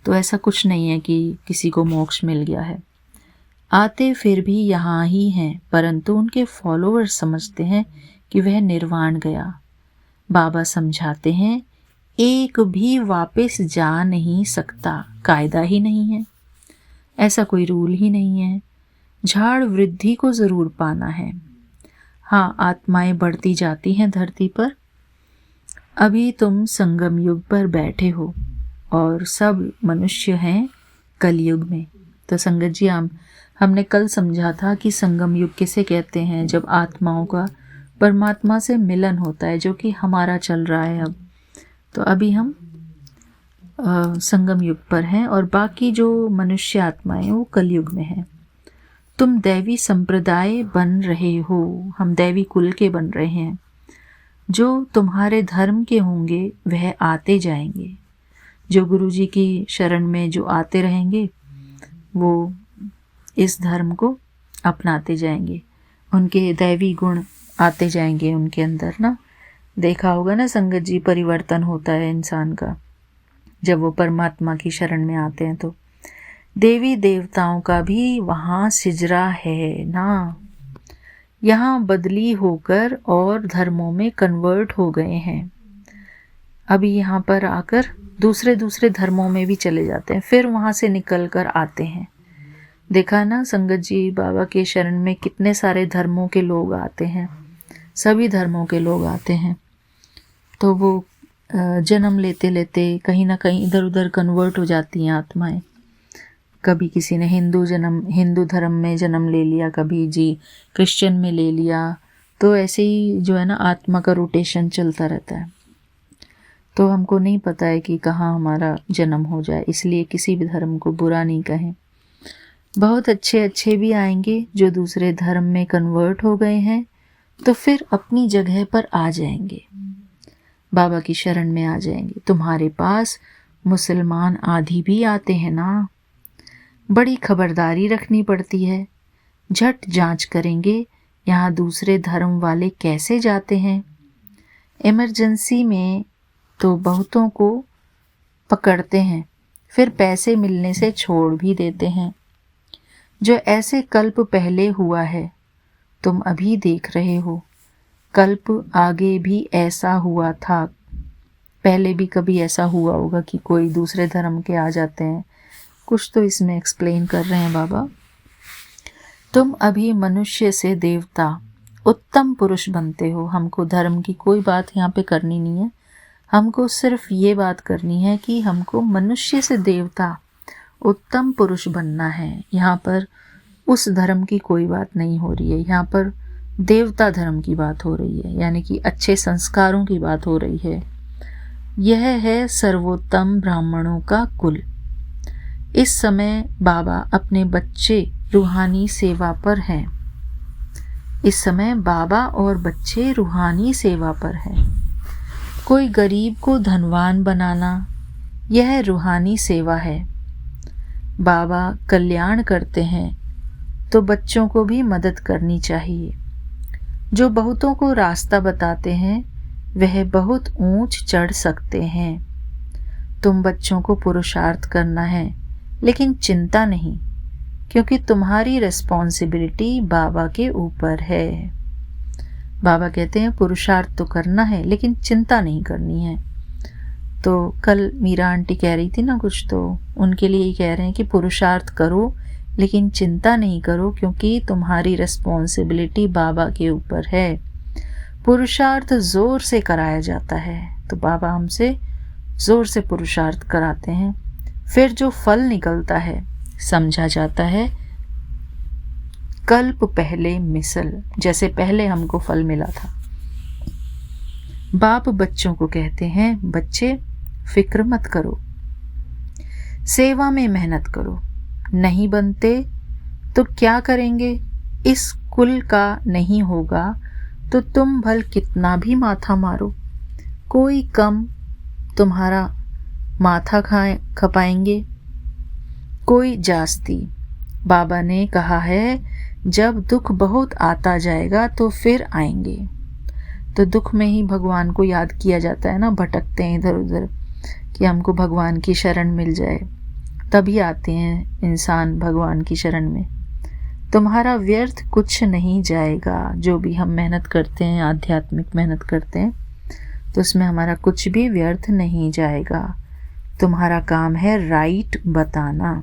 तो ऐसा कुछ नहीं है कि किसी को मोक्ष मिल गया है। आते फिर भी यहाँ ही हैं, परंतु उनके फॉलोअर्स समझते हैं कि वह निर्वाण गया। बाबा समझाते हैं एक भी वापस जा नहीं सकता, कायदा ही नहीं है, ऐसा कोई रूल ही नहीं है। झाड़ वृद्धि को जरूर पाना है। हाँ, आत्माएं बढ़ती जाती हैं धरती पर। अभी तुम संगम युग पर बैठे हो और सब मनुष्य हैं कलयुग में। तो संगत जी, हमने कल समझा था कि संगम युग किसे कहते हैं, जब आत्माओं का परमात्मा से मिलन होता है, जो कि हमारा चल रहा है अब। तो अभी हम संगम युग पर हैं और बाकी जो मनुष्य आत्माएं वो कलयुग में हैं। तुम दैवी संप्रदाय बन रहे हो, हम दैवी कुल के बन रहे हैं। जो तुम्हारे धर्म के होंगे वह आते जाएंगे। जो गुरुजी की शरण में जो आते रहेंगे वो इस धर्म को अपनाते जाएंगे, उनके दैवी गुण आते जाएंगे उनके अंदर ना। देखा होगा ना संगत जी, परिवर्तन होता है इंसान का जब वो परमात्मा की शरण में आते हैं। तो देवी देवताओं का भी वहाँ सिजरा है ना, यहाँ बदली होकर और धर्मों में कन्वर्ट हो गए हैं। अभी यहाँ पर आकर दूसरे दूसरे धर्मों में भी चले जाते हैं, फिर वहाँ से निकल कर आते हैं। देखा ना संगत जी, बाबा के शरण में कितने सारे धर्मों के लोग आते हैं, सभी धर्मों के लोग आते हैं। तो वो जन्म लेते लेते कहीं ना कहीं इधर उधर कन्वर्ट हो जाती हैं आत्माएं। कभी किसी ने हिंदू धर्म में जन्म ले लिया, कभी जी क्रिश्चियन में ले लिया। तो ऐसे ही जो है ना आत्मा का रोटेशन चलता रहता है। तो हमको नहीं पता है कि कहाँ हमारा जन्म हो जाए, इसलिए किसी भी धर्म को बुरा नहीं कहें। बहुत अच्छे अच्छे भी आएंगे जो दूसरे धर्म में कन्वर्ट हो गए हैं, तो फिर अपनी जगह पर आ जाएंगे, बाबा की शरण में आ जाएंगे। तुम्हारे पास मुसलमान आदि भी आते हैं ना, बड़ी खबरदारी रखनी पड़ती है। झट जांच करेंगे यहाँ दूसरे धर्म वाले कैसे जाते हैं। इमरजेंसी में तो बहुतों को पकड़ते हैं, फिर पैसे मिलने से छोड़ भी देते हैं। जो ऐसे कल्प पहले हुआ है तुम अभी देख रहे हो, कल्प आगे भी ऐसा हुआ था। पहले भी कभी ऐसा हुआ होगा कि कोई दूसरे धर्म के आ जाते हैं, कुछ तो इसमें एक्सप्लेन कर रहे हैं बाबा। तुम अभी मनुष्य से देवता उत्तम पुरुष बनते हो। हमको धर्म की कोई बात यहाँ पे करनी नहीं है, हमको सिर्फ ये बात करनी है कि हमको मनुष्य से देवता उत्तम पुरुष बनना है। यहाँ पर उस धर्म की कोई बात नहीं हो रही है, यहाँ पर देवता धर्म की बात हो रही है, यानी कि अच्छे संस्कारों की बात हो रही है। यह है सर्वोत्तम ब्राह्मणों का कुल। इस समय बाबा अपने बच्चे रूहानी सेवा पर हैं। इस समय बाबा और बच्चे रूहानी सेवा पर हैं। कोई गरीब को धनवान बनाना, यह रूहानी सेवा है। बाबा कल्याण करते हैं तो बच्चों को भी मदद करनी चाहिए। जो बहुतों को रास्ता बताते हैं वह बहुत ऊंच चढ़ सकते हैं। तुम बच्चों को पुरुषार्थ करना है, लेकिन चिंता नहीं, क्योंकि तुम्हारी रिस्पॉन्सिबिलिटी बाबा के ऊपर है। बाबा कहते हैं पुरुषार्थ तो करना है, लेकिन चिंता नहीं करनी है। तो कल मीरा आंटी कह रही थी ना कुछ, तो उनके लिए ही कह रहे हैं कि पुरुषार्थ करो लेकिन चिंता नहीं करो, क्योंकि तुम्हारी रिस्पॉन्सिबिलिटी बाबा के ऊपर है। पुरुषार्थ जोर से कराया जाता है, तो बाबा हमसे जोर से पुरुषार्थ कराते हैं, फिर जो फल निकलता है समझा जाता है कल्प पहले मिसल, जैसे पहले हमको फल मिला था। बाप बच्चों को कहते हैं, बच्चे फिक्र मत करो, सेवा में मेहनत करो, नहीं बनते तो क्या करेंगे, इस कुल का नहीं होगा तो तुम भल कितना भी माथा मारो, कोई कम तुम्हारा माथा खपाएंगे, कोई जास्ती। बाबा ने कहा है जब दुख बहुत आता जाएगा तो फिर आएंगे। तो दुख में ही भगवान को याद किया जाता है ना, भटकते हैं इधर उधर कि हमको भगवान की शरण मिल जाए, तभी आते हैं इंसान भगवान की शरण में। तुम्हारा व्यर्थ कुछ नहीं जाएगा, जो भी हम मेहनत करते हैं, आध्यात्मिक मेहनत करते हैं, तो उसमें हमारा कुछ भी व्यर्थ नहीं जाएगा। तुम्हारा काम है राइट बताना।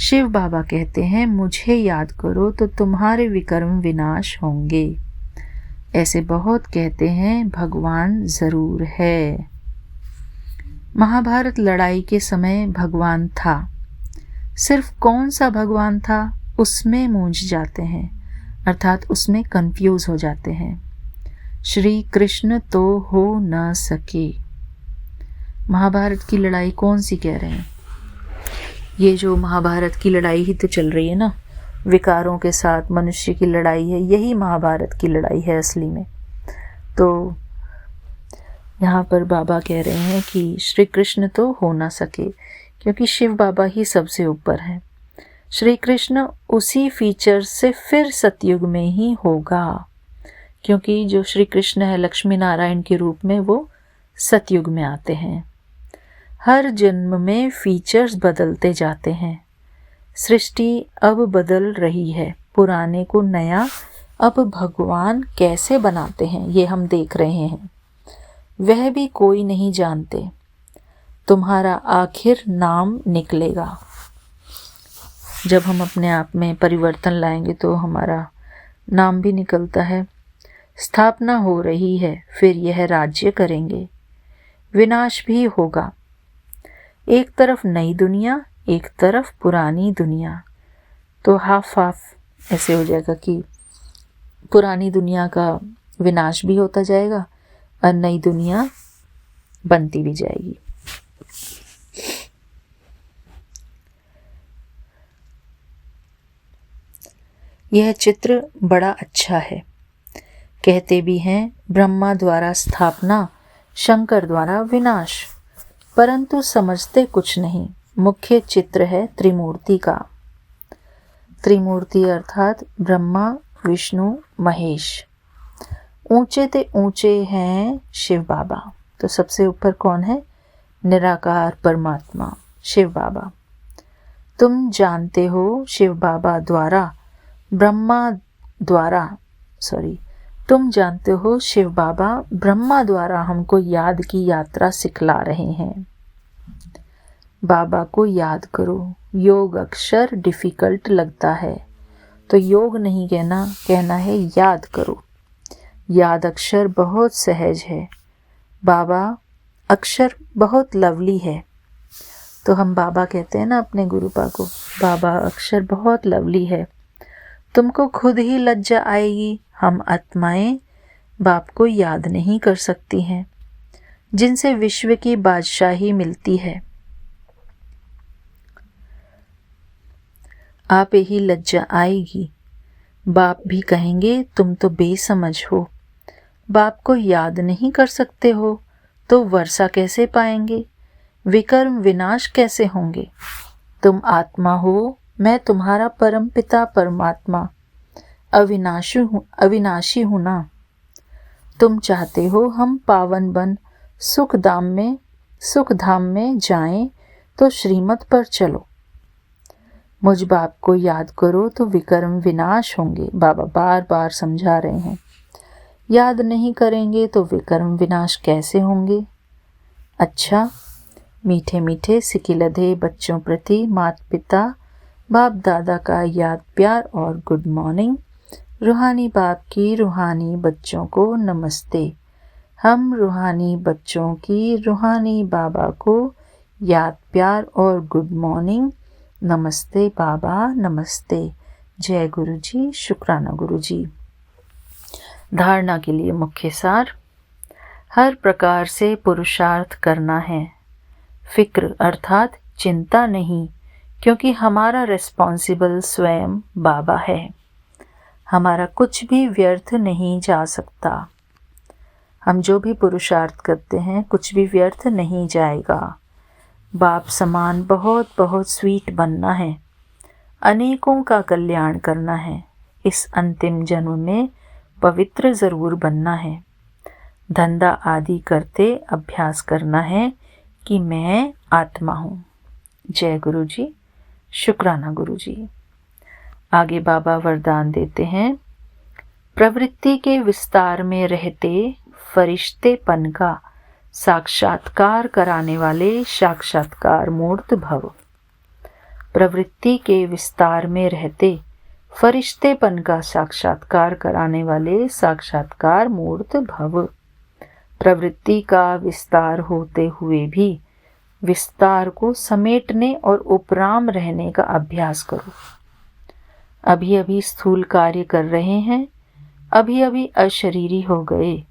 शिव बाबा कहते हैं, मुझे याद करो तो तुम्हारे विकर्म विनाश होंगे। ऐसे बहुत कहते हैं, भगवान जरूर है। महाभारत लड़ाई के समय भगवान था, सिर्फ कौन सा भगवान था उसमें मूंझ जाते हैं, अर्थात उसमें कंफ्यूज हो जाते हैं। श्री कृष्ण तो हो न सके। महाभारत की लड़ाई कौन सी कह रहे हैं? ये जो महाभारत की लड़ाई ही तो चल रही है ना, विकारों के साथ मनुष्य की लड़ाई है, यही महाभारत की लड़ाई है असली में। तो यहाँ पर बाबा कह रहे हैं कि श्री कृष्ण तो हो ना सके, क्योंकि शिव बाबा ही सबसे ऊपर हैं। श्री कृष्ण उसी फीचर से फिर सतयुग में ही होगा, क्योंकि जो श्री कृष्ण है लक्ष्मी नारायण के रूप में, वो सतयुग में आते हैं। हर जन्म में फीचर्स बदलते जाते हैं। सृष्टि अब बदल रही है, पुराने को नया अब भगवान कैसे बनाते हैं ये हम देख रहे हैं। वह भी कोई नहीं जानते। तुम्हारा आखिर नाम निकलेगा। जब हम अपने आप में परिवर्तन लाएंगे तो हमारा नाम भी निकलता है। स्थापना हो रही है, फिर यह राज्य करेंगे। विनाश भी होगा। एक तरफ नई दुनिया, एक तरफ पुरानी दुनिया, तो हाफ हाफ ऐसे हो जाएगा कि पुरानी दुनिया का विनाश भी होता जाएगा और नई दुनिया बनती भी जाएगी। यह चित्र बड़ा अच्छा है। कहते भी हैं ब्रह्मा द्वारा स्थापना, शंकर द्वारा विनाश, परंतु समझते कुछ नहीं। मुख्य चित्र है त्रिमूर्ति का। त्रिमूर्ति अर्थात ब्रह्मा, विष्णु, महेश। ऊंचे ते ऊंचे हैं शिव बाबा। तो सबसे ऊपर कौन है? निराकार परमात्मा शिव बाबा। तुम जानते हो शिव बाबा द्वारा तुम जानते हो शिव बाबा ब्रह्मा द्वारा हमको याद की यात्रा सिखला रहे हैं। बाबा को याद करो। योग अक्षर डिफिकल्ट लगता है, तो योग नहीं कहना है याद करो। याद अक्षर बहुत सहज है। बाबा अक्षर बहुत लवली है। तो हम बाबा कहते हैं ना अपने गुरुपा को, बाबा अक्षर बहुत लवली है, तुमको खुद ही लज्जा आएगी। हम आत्माएं बाप को याद नहीं कर सकती हैं, जिनसे विश्व की बादशाही मिलती है। आप ही लज्जा आएगी। बाप भी कहेंगे तुम तो बेसमझ हो, बाप को याद नहीं कर सकते हो तो वर्षा कैसे पाएंगे, विकर्म विनाश कैसे होंगे। तुम आत्मा हो, मैं तुम्हारा परम पिता परमात्मा अविनाशी हूं ना। तुम चाहते हो हम पावन बन सुख धाम में जाएं, तो श्रीमत पर चलो। मुझ बाप को याद करो तो विकर्म विनाश होंगे। बाबा बार बार समझा रहे हैं, याद नहीं करेंगे तो विकर्म विनाश कैसे होंगे। अच्छा, मीठे मीठे सिकिलधे बच्चों प्रति माता पिता बाप दादा का याद प्यार और गुड मॉर्निंग। रूहानी बाप की रूहानी बच्चों को नमस्ते। हम रूहानी बच्चों की रूहानी बाबा को याद प्यार और गुड मॉर्निंग। नमस्ते बाबा, नमस्ते। जय गुरु जी, शुक्राना गुरु जी। धारणा के लिए मुख्य सार। हर प्रकार से पुरुषार्थ करना है, फिक्र अर्थात चिंता नहीं, क्योंकि हमारा रिस्पॉन्सिबल स्वयं बाबा है। हमारा कुछ भी व्यर्थ नहीं जा सकता। हम जो भी पुरुषार्थ करते हैं कुछ भी व्यर्थ नहीं जाएगा। बाप समान बहुत बहुत स्वीट बनना है, अनेकों का कल्याण करना है। इस अंतिम जन्म में पवित्र ज़रूर बनना है। धंधा आदि करते अभ्यास करना है कि मैं आत्मा हूँ। जय गुरु जी, शुक्राना गुरु जी। आगे बाबा वरदान देते हैं। प्रवृत्ति के विस्तार में रहते फरिश्तेपन का साक्षात्कार कराने वाले साक्षात्कार मूर्त भव। प्रवृत्ति के विस्तार में रहते फरिश्तेपन का साक्षात्कार कराने वाले साक्षात्कार मूर्त भव। प्रवृत्ति का विस्तार होते हुए भी विस्तार को समेटने और उपराम रहने का अभ्यास करो। अभी अभी स्थूल कार्य कर रहे हैं, अभी अभी अशरीरी हो गए।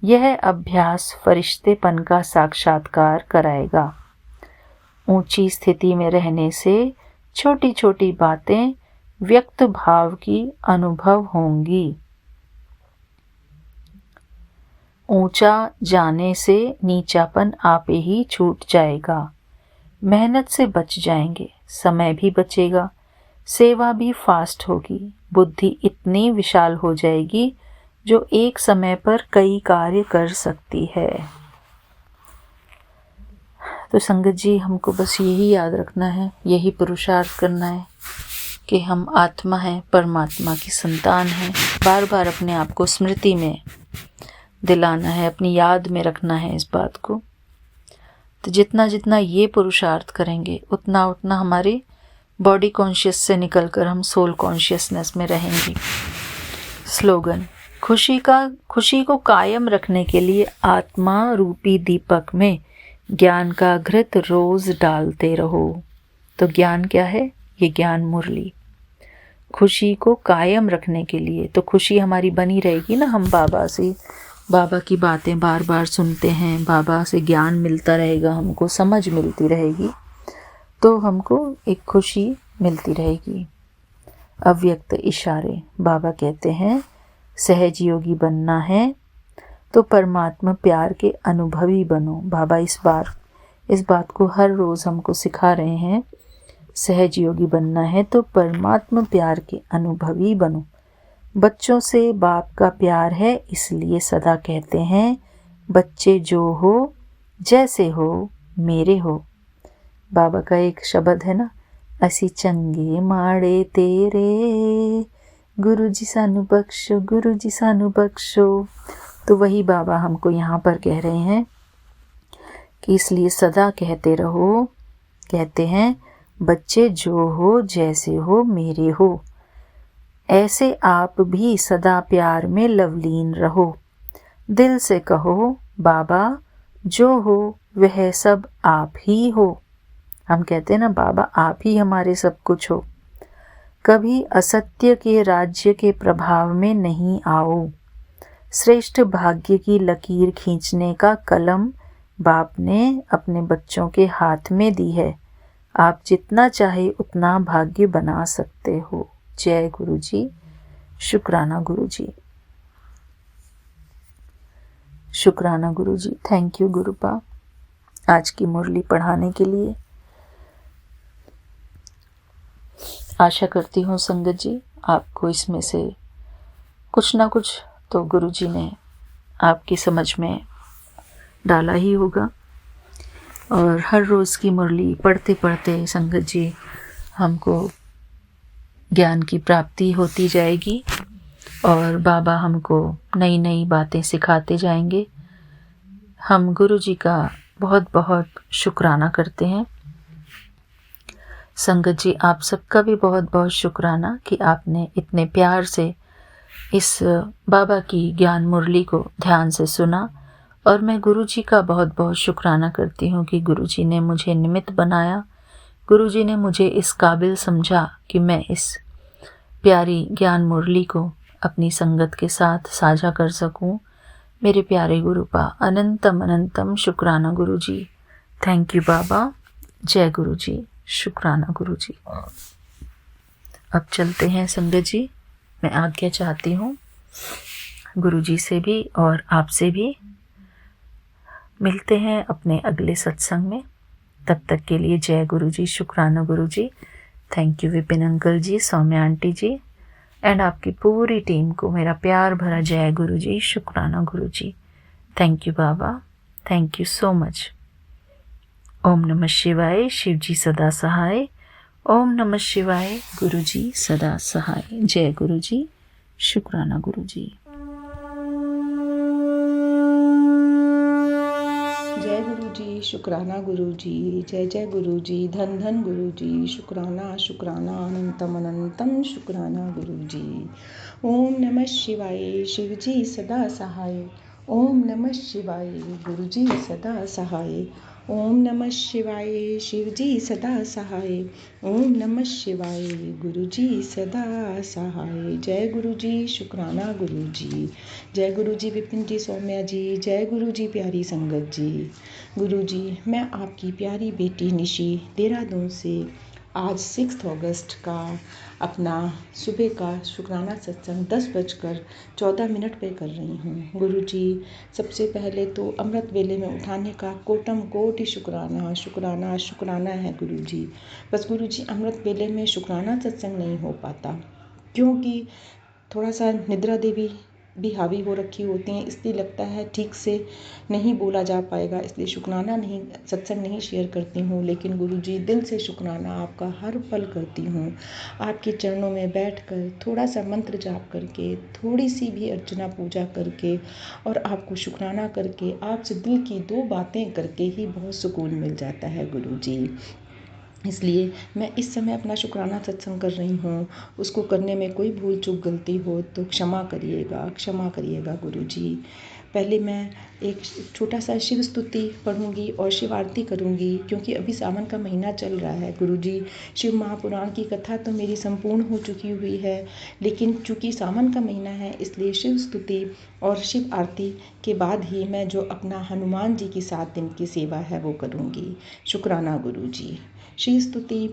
यह अभ्यास फरिश्तेपन का साक्षात्कार कराएगा। ऊंची स्थिति में रहने से छोटी छोटी बातें व्यक्त भाव की अनुभव होंगी। ऊंचा जाने से नीचापन आपे ही छूट जाएगा। मेहनत से बच जाएंगे, समय भी बचेगा, सेवा भी फास्ट होगी। बुद्धि इतनी विशाल हो जाएगी जो एक समय पर कई कार्य कर सकती है। तो संगत जी, हमको बस यही याद रखना है, यही पुरुषार्थ करना है कि हम आत्मा हैं, परमात्मा की संतान हैं। बार बार अपने आप को स्मृति में दिलाना है, अपनी याद में रखना है इस बात को। तो जितना जितना ये पुरुषार्थ करेंगे उतना उतना हमारे बॉडी कॉन्शियस से निकलकर हम सोल कॉन्शियसनेस में रहेंगे। स्लोगन। खुशी को कायम रखने के लिए आत्मा रूपी दीपक में ज्ञान का घृत रोज डालते रहो। तो ज्ञान क्या है? ये ज्ञान मुरली। खुशी को कायम रखने के लिए, तो खुशी हमारी बनी रहेगी ना। हम बाबा की बातें बार बार सुनते हैं, बाबा से ज्ञान मिलता रहेगा, हमको समझ मिलती रहेगी, तो हमको एक खुशी मिलती रहेगी। अव्यक्त इशारे। बाबा कहते हैं सहज योगी बनना है तो परमात्मा प्यार के अनुभवी बनो। बाबा इस बात को हर रोज़ हमको सिखा रहे हैं। सहज योगी बनना है तो परमात्मा प्यार के अनुभवी बनो। बच्चों से बाप का प्यार है, इसलिए सदा कहते हैं बच्चे जो हो जैसे हो मेरे हो। बाबा का एक शब्द है ना, असी चंगे माड़े तेरे, गुरु जी सानू बख्शो, गुरु जी सानू बख्शो। तो वही बाबा हमको यहाँ पर कह रहे हैं कि इसलिए सदा कहते रहो, कहते हैं बच्चे जो हो जैसे हो मेरे हो। ऐसे आप भी सदा प्यार में लवलीन रहो। दिल से कहो बाबा जो हो वह सब आप ही हो। हम कहते हैं ना बाबा आप ही हमारे सब कुछ हो। कभी असत्य के राज्य के प्रभाव में नहीं आओ। श्रेष्ठ भाग्य की लकीर खींचने का कलम बाप ने अपने बच्चों के हाथ में दी है। आप जितना चाहे उतना भाग्य बना सकते हो। जय गुरु जी, शुक्राना गुरु जी, शुक्राना गुरु जी। थैंक यू गुरुपा आज की मुरली पढ़ाने के लिए। आशा करती हूँ संगत जी आपको इसमें से कुछ ना कुछ तो गुरु जी ने आपकी समझ में डाला ही होगा। और हर रोज़ की मुरली पढ़ते पढ़ते संगत जी हमको ज्ञान की प्राप्ति होती जाएगी और बाबा हमको नई नई बातें सिखाते जाएंगे। हम गुरु जी का बहुत बहुत शुक्राना करते हैं। संगत जी आप सबका भी बहुत बहुत शुक्राना कि आपने इतने प्यार से इस बाबा की ज्ञान मुरली को ध्यान से सुना और मैं गुरु जी का बहुत बहुत शुक्राना करती हूँ कि गुरु जी ने मुझे निमित्त बनाया, गुरु जी ने मुझे इस काबिल समझा कि मैं इस प्यारी ज्ञान मुरली को अपनी संगत के साथ साझा कर सकूं। मेरे प्यारे गुरु का अनंतम अनंतम शुक्राना गुरु जी। थैंक यू बाबा। जय गुरु जी। शुक्राना गुरु जी। अब चलते हैं संगत जी, मैं आज्ञा चाहती हूँ गुरु जी से भी और आपसे भी। मिलते हैं अपने अगले सत्संग में, तब तक के लिए जय गुरु जी। शुक्राना guru ji. Thank you Vipin uncle ji, Saumya aunty ji and आपकी पूरी टीम को मेरा प्यार भरा जय गुरु जी। शुक्राना गुरु जी। थैंक यू बाबा, थैंक यू सो मच। ओम नमः शिवाय। शिव जी सदा सहाय। ओम नमः शिवाय। गुरु जी सदा सहाय। जय गुरु जी। शुक्राना गुरु जी। जय गुरु जी। शुक्राना गुरु जी। जय जय गुरु जी। धन धन गुरु जी। शुक्राना शुक्राना अनंतम अनंतम शुक्राना गुरु जी। ओम नमः शिवाय। शिव जी सदा सहाय। ओम नमः शिवाय। गुरु जी सदा सहाय। ओम नमः शिवाय। शिव जी सदा सहाय। ओम नमः शिवाय। गुरु जी सदा सहाय। जय गुरु जी। शुक्राना गुरु जी। जय गुरु जी। विपिन जी, सौम्या जी। जय गुरु जी। प्यारी संगत जी। गुरु जी, मैं आपकी प्यारी बेटी निशी देहरादून से आज 6 अगस्त का अपना सुबह का शुक्राना सत्संग 10:14 पे कर रही हूँ। गुरु जी, सबसे पहले तो अमृत वेले में उठाने का कोटम कोटि शुक्राना शुक्राना शुक्राना है गुरु जी। बस गुरु जी, अमृत वेले में शुक्राना सत्संग नहीं हो पाता क्योंकि थोड़ा सा निद्रा देवी भी हावी हो रखी होती हैं, इसलिए लगता है ठीक से नहीं बोला जा पाएगा, इसलिए शुक्राना नहीं सत्संग नहीं शेयर करती हूँ। लेकिन गुरुजी, दिल से शुक्राना आपका हर पल करती हूँ। आपके चरणों में बैठकर थोड़ा सा मंत्र जाप करके, थोड़ी सी भी अर्चना पूजा करके और आपको शुक्राना करके, आपसे दिल की 2 बातें करके ही बहुत सुकून मिल जाता है गुरुजी। इसलिए मैं इस समय अपना शुक्राना सत्संग कर रही हूँ। उसको करने में कोई भूल चूक गलती हो तो क्षमा करिएगा गुरुजी। पहले मैं एक छोटा सा शिव स्तुति पढ़ूंगी और शिव आरती करूंगी, क्योंकि अभी सावन का महीना चल रहा है गुरुजी। शिव महापुराण की कथा तो मेरी संपूर्ण हो चुकी हुई है, लेकिन चूंकि सावन का महीना है इसलिए शिव स्तुति और शिव आरती के बाद ही मैं जो अपना हनुमान जी की 7 दिन की सेवा है वो करूंगी। शुक्राना गुरुजी। श्री स्तुति।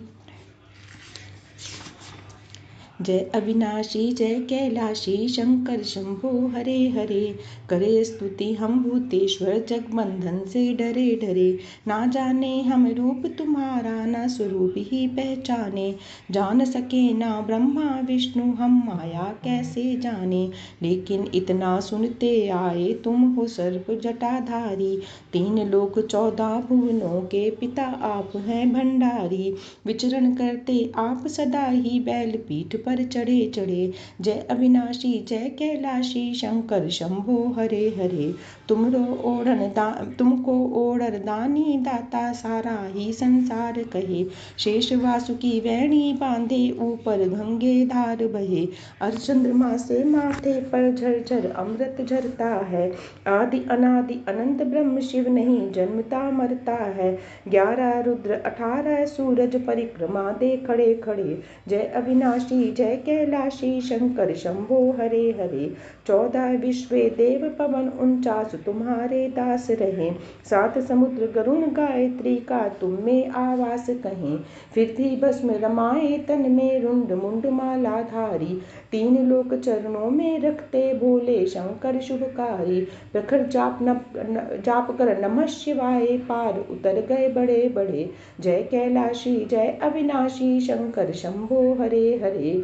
जय अविनाशी जय कैलाशी शंकर शंभो हरे हरे, करे स्तुति हम भूतेश्वर जगबंधन से डरे डरे। ना जाने हम रूप तुम्हारा ना स्वरूप ही पहचाने, जान सके ना ब्रह्मा विष्णु हम माया कैसे जाने। लेकिन इतना सुनते आए तुम हो सर्प जटाधारी, 3 लोक 14 भुवनों के पिता आप हैं भंडारी। विचरण करते आप सदा ही बैल पीठ पर चढ़े चढ़े। जय अविनाशी जय कैलाशी शंकर शंभो हरे हरे, तुमको ओढ़र दानी दाता सारा ही संसार कहे। शेष वासुकी वैणी बांधे ऊपर गंगे धार बहे, अर्चंद्रमा से माथे पर झरझर अमृत झरता है। आदि अनादि अनंत ब्रह्म शिव नहीं जन्मता मरता है। 11 रुद्र 18 सूरज परिक्रमा दे खड़े खड़े। जय अविनाशी जय कैलाशी शंकर शंभो हरे हरे, 14 विश्व देव पवन 49 तुम्हारे दास रहे। 7 समुद्र गरुण गायत्री का तुम में आवास कहें, फिर भी भस्म रमाए तन में रुंड मुंड माला धारी। 3 लोक चरणों में रखते भोले शंकर शुभकारी, प्रखर जाप कर नमः शिवाय पार उतर गए बड़े बड़े। जय कैलाशी जय अविनाशी शंकर शंभो हरे हरे,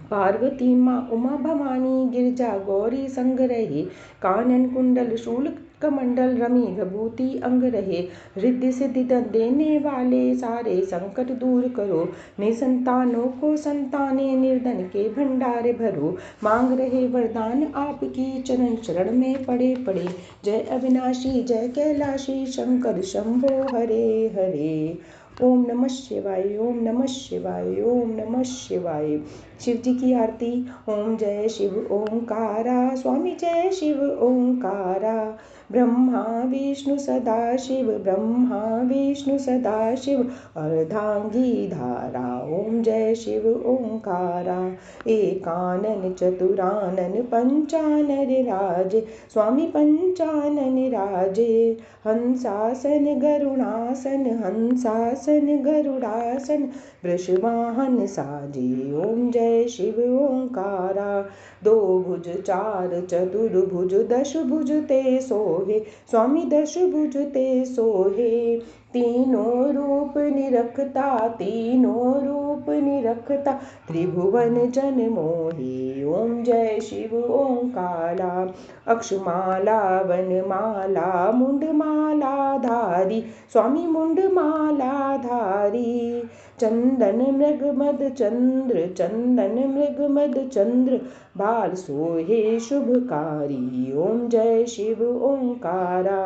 पार्वती माँ उमा भवानी गिरजा गौरी संग रहे। कानन कुंडल शूल कमंडल रमी विभूति अंग रहे। रिद्धि सिद्धि देने वाले सारे संकट दूर करो, निसंतानों को संताने निर्धन के भंडारे भरो। मांग रहे वरदान आपकी चरण शरण में पड़े पड़े। जय अविनाशी जय कैलाशी शंकर शंभो हरे हरे। ओम नमः शिवाय, ओम नमः शिवाय, ओम नमः शिवाय। शिव जी की आरती। ओम जय शिव ओंकारा, स्वामी जय शिव ओंकारा। ब्रह्मा विष्णु सदा शिव, ब्रह्मा विष्णु सदा शिव, अर्धांगी धारा। ओम जय शिव ओंकारा। एकानन चतुरानन पंचानन राजे, स्वामी पंचानन राजे। हंसासन गरुणासन, हंसासन गरुडासन, वृषवाहन साजे। ओम जय शिव ओंकारा। दो भुज चार चतुर्भुज, दश भुज ते सोहे, स्वामी दश भुज ते सोहे। तीनों रूप निरखता, तीनों रूप निरखता, त्रिभुवन जन मोहे। ओम जय शिव ओंकारा। अक्षमाला वनमाला, मुंडमाला धारी, स्वामी मुंडमाला धारी। चंदन मृग मद चंद्र, चंदन मृग मद चंद्र, बाल सोहे शुभकारी। ओम जय शिव ओंकारा।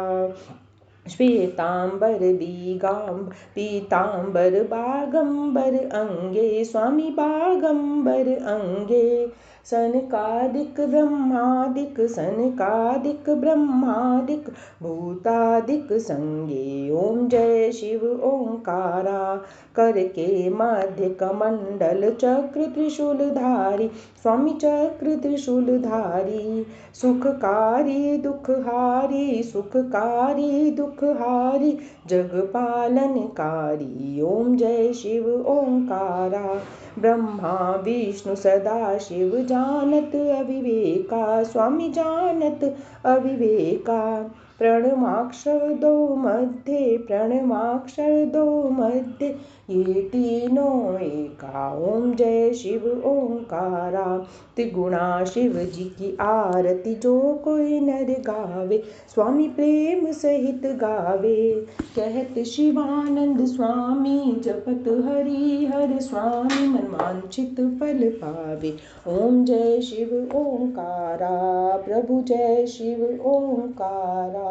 श्वेतांबर दिगांबर, पीतांबर बागंबर अंगे, स्वामी बागंबर अंगे। सनकादिक ब्रह्मादिक, सनकादिक ब्रह्मादिक, भूतादिक संगे। ओम जय शिव ओंकारा। कर के मध्य कमंडल, चक्र त्रिशूलधारी, स्वामी चक्र त्रिशूलधारी। सुखकारी दुखहारी, सुखकारी दुखहारी, जग पालनकारी। ओम जय शिव ओंकारा। ब्रह्मा विष्णु सदा शिव, जानत अविवेका, स्वामी जानत अविवेका। प्रणवाक्षर दो मध्य, प्रणवाक्षर दो मध्य, ये तीनों एका। ओम जय शिव ओंकारा। त्रिगुणा शिव जी की आरती, जो कोई नर गावे, स्वामी प्रेम सहित गावे। कहत शिवानंद स्वामी, जपत हरि हर स्वामी, मन वांछित फल पावे। ओम जय शिव ओंकारा। प्रभु जय शिव ओंकारा।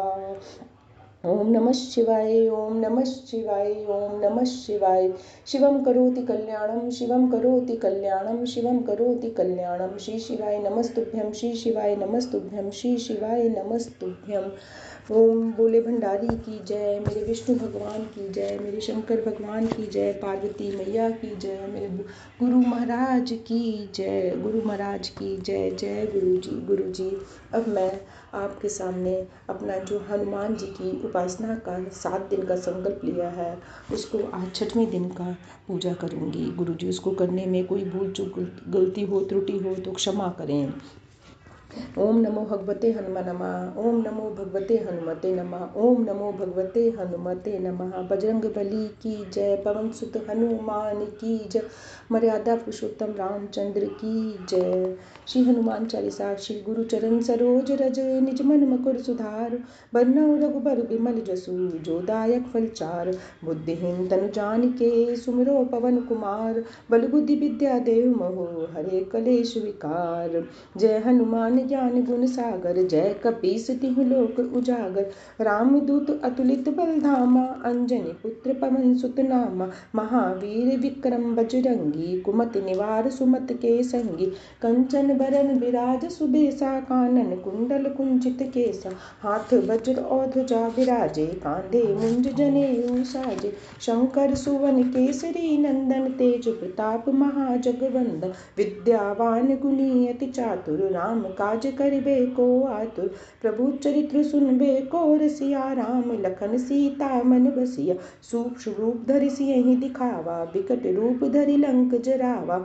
ओम नमः शिवाय, ओम नमः शिवाय, ओम नमः शिवाय। शिवम करोति कल्याणम, शिवम करोति कल्याणम, शिवम करोति कल्याणम। श्री शिवाय नमस्तुभ्यम, श्री शिवाय नमस्तुभ्यम, श्री शिवाय नमस्तुभ्यम। ओम बोले भंडारी की जय, मेरे विष्णु भगवान की जय, मेरे शंकर भगवान की जय, पार्वती मैया की जय, मेरे गुरु महाराज की जय, गुरु महाराज की जय। जय गुरु जी, गुरु जी। अब मैं आपके सामने अपना जो हनुमान जी की उपासना का 7 दिन का संकल्प लिया है, उसको आज 6वें दिन का पूजा करूंगी। गुरु जी, उसको करने में कोई भूल चूक गलती हो त्रुटि हो तो क्षमा करें। ओम नमो भगवते हनुमान नमः, ओम नमो भगवते हनुमते नमः, ओम नमो भगवते हनुमते नमः। बजरंग बली की जय, पवन सुत हनुमान की जय, मर्यादा पुरुषोत्तम रामचंद्र की जय। श्री हनुमान चालीसा। श्री गुरु चरण सरोज रज, निज मन मकुर सुधार, बरनउँ रघुबर बिमल जसु, जो दायक फल चार। बुद्धिहीन तनु जानिके, सुमिरो पवन कुमार, बल बुद्धि विद्या देव मोह, हरे कलेश विकार। जय हनुमान ज्ञान गुण सागर, जय कपीस तिहुँ लोक उजागर। रामदूत अतुलित बल धामा, अंजनी पुत्र पवन सुत नामा। महावीर विक्रम बजरंगी, कुमति निवार सुमति के संगी। कंचन बरन बिराज सुबेसा, कानन कुंडल कुंचित केसा। हाथ वज्र और ध्वजा बिराजे, कांधे मुंज जनेऊ साजे। शंकर सुवन केसरी नंदन, तेज प्रताप महाजगवंदन। विद्यावान गुणी अति चातुर, राम काज करिबे को आतुर। प्रभु चरित्र सुनबे को रसिया, राम लखन सीता मन बसिया। सूक्ष्म रूप धरि सियहि दिखावा, बिकट रूप धरि लंक जरावा।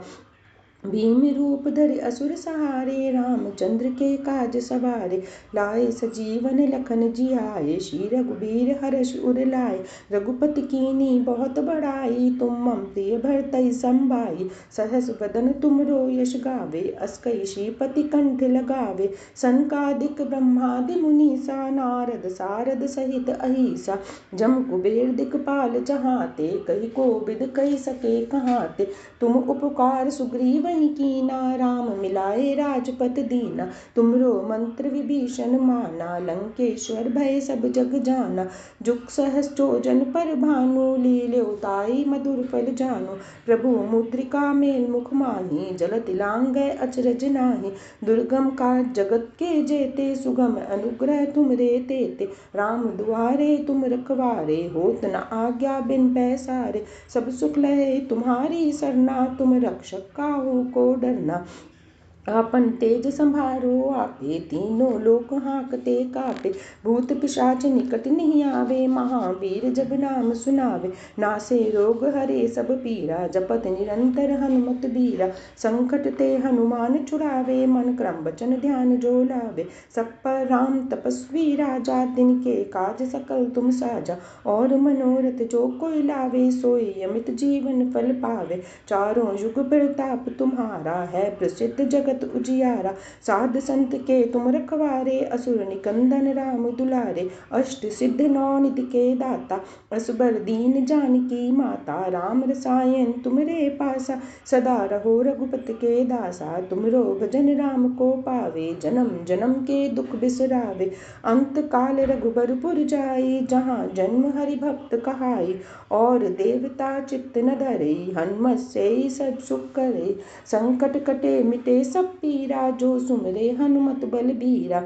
भीम रूप धरि असुर सहारे, रामचंद्र के काज सवारे। लाए सजीवन लखन जियाए, श्री रघुबीर हर्ष उर लाए। रघुपति कीन्ही बहुत बड़ाई, तुम मम प्रिय भरतहि संभाई। सहस वदन तुमरो यश गावे, अस कहि श्रीपति कंठ लगावे। सनकादिक ब्रह्मादि मुनीसा, नारद सारद सहित अहिसा। जम कुबेर दिखपाल चहाते, कहि कोविद कहि सके कहाते। तुम उपकार सुग्रीव नहीं कीना, राम मिलाए राजपत दीना। तुमरो मंत्र विभीषण माना, लंकेश्वर भय सब जग जाना। जुग सहस जोजन पर भानु, लील्यो ताई मधुर फल जानु। प्रभु मुद्रिका मेल मुख माही, जलत लांघै अचरज नाही। दुर्गम काज जगत के जेते, सुगम अनुग्रह तुमरे तेते। राम दुआरे तुम रखवारे, होत न आज्ञा बिन पैसारे। सब सुख लहे तुम्हारी सरना, तुम रक्षक काहू को डरना। आपन तेज संभारो आपे, तीनों लोक हाँकते कापे। भूत पिशाच निकट नहीं आवे, महावीर जब नाम सुनावे। नासे रोग हरे सब पीरा, जपत निरंतर हनुमत बीरा। संकट ते हनुमान छुड़ावे, मन क्रम वचन ध्यान जो लावे। सब पर राम तपस्वी राजा, तिनके काज सकल तुम साजा। और मनोरथ जो कोई लावे, सोई अमित जीवन फल पावे। चारों युग प्रताप तुम्हारा है, प्रसिद्ध जगत उजियारा। साध संत के तुम रखवारे, असुर निकंदन राम दुलारे। अष्ट सिद्ध नौ निधि के दाता, असबर दीन जानकी माता। राम रसायन तुमरे पासा, सदा रहो रघुपत के दासा। तुमरो भजन राम को पावे, जन्म जन्म के दुख बिसरावे। अंत काल रघुबरपुर जाई, जहाँ जन्म हरि भक्त कहाई। और देवता चित्त न धरे, हनुमत से सब सुख करे। संकट कटे मिटे सब पीरा, जो सुमरे हनुमत बलबीरा।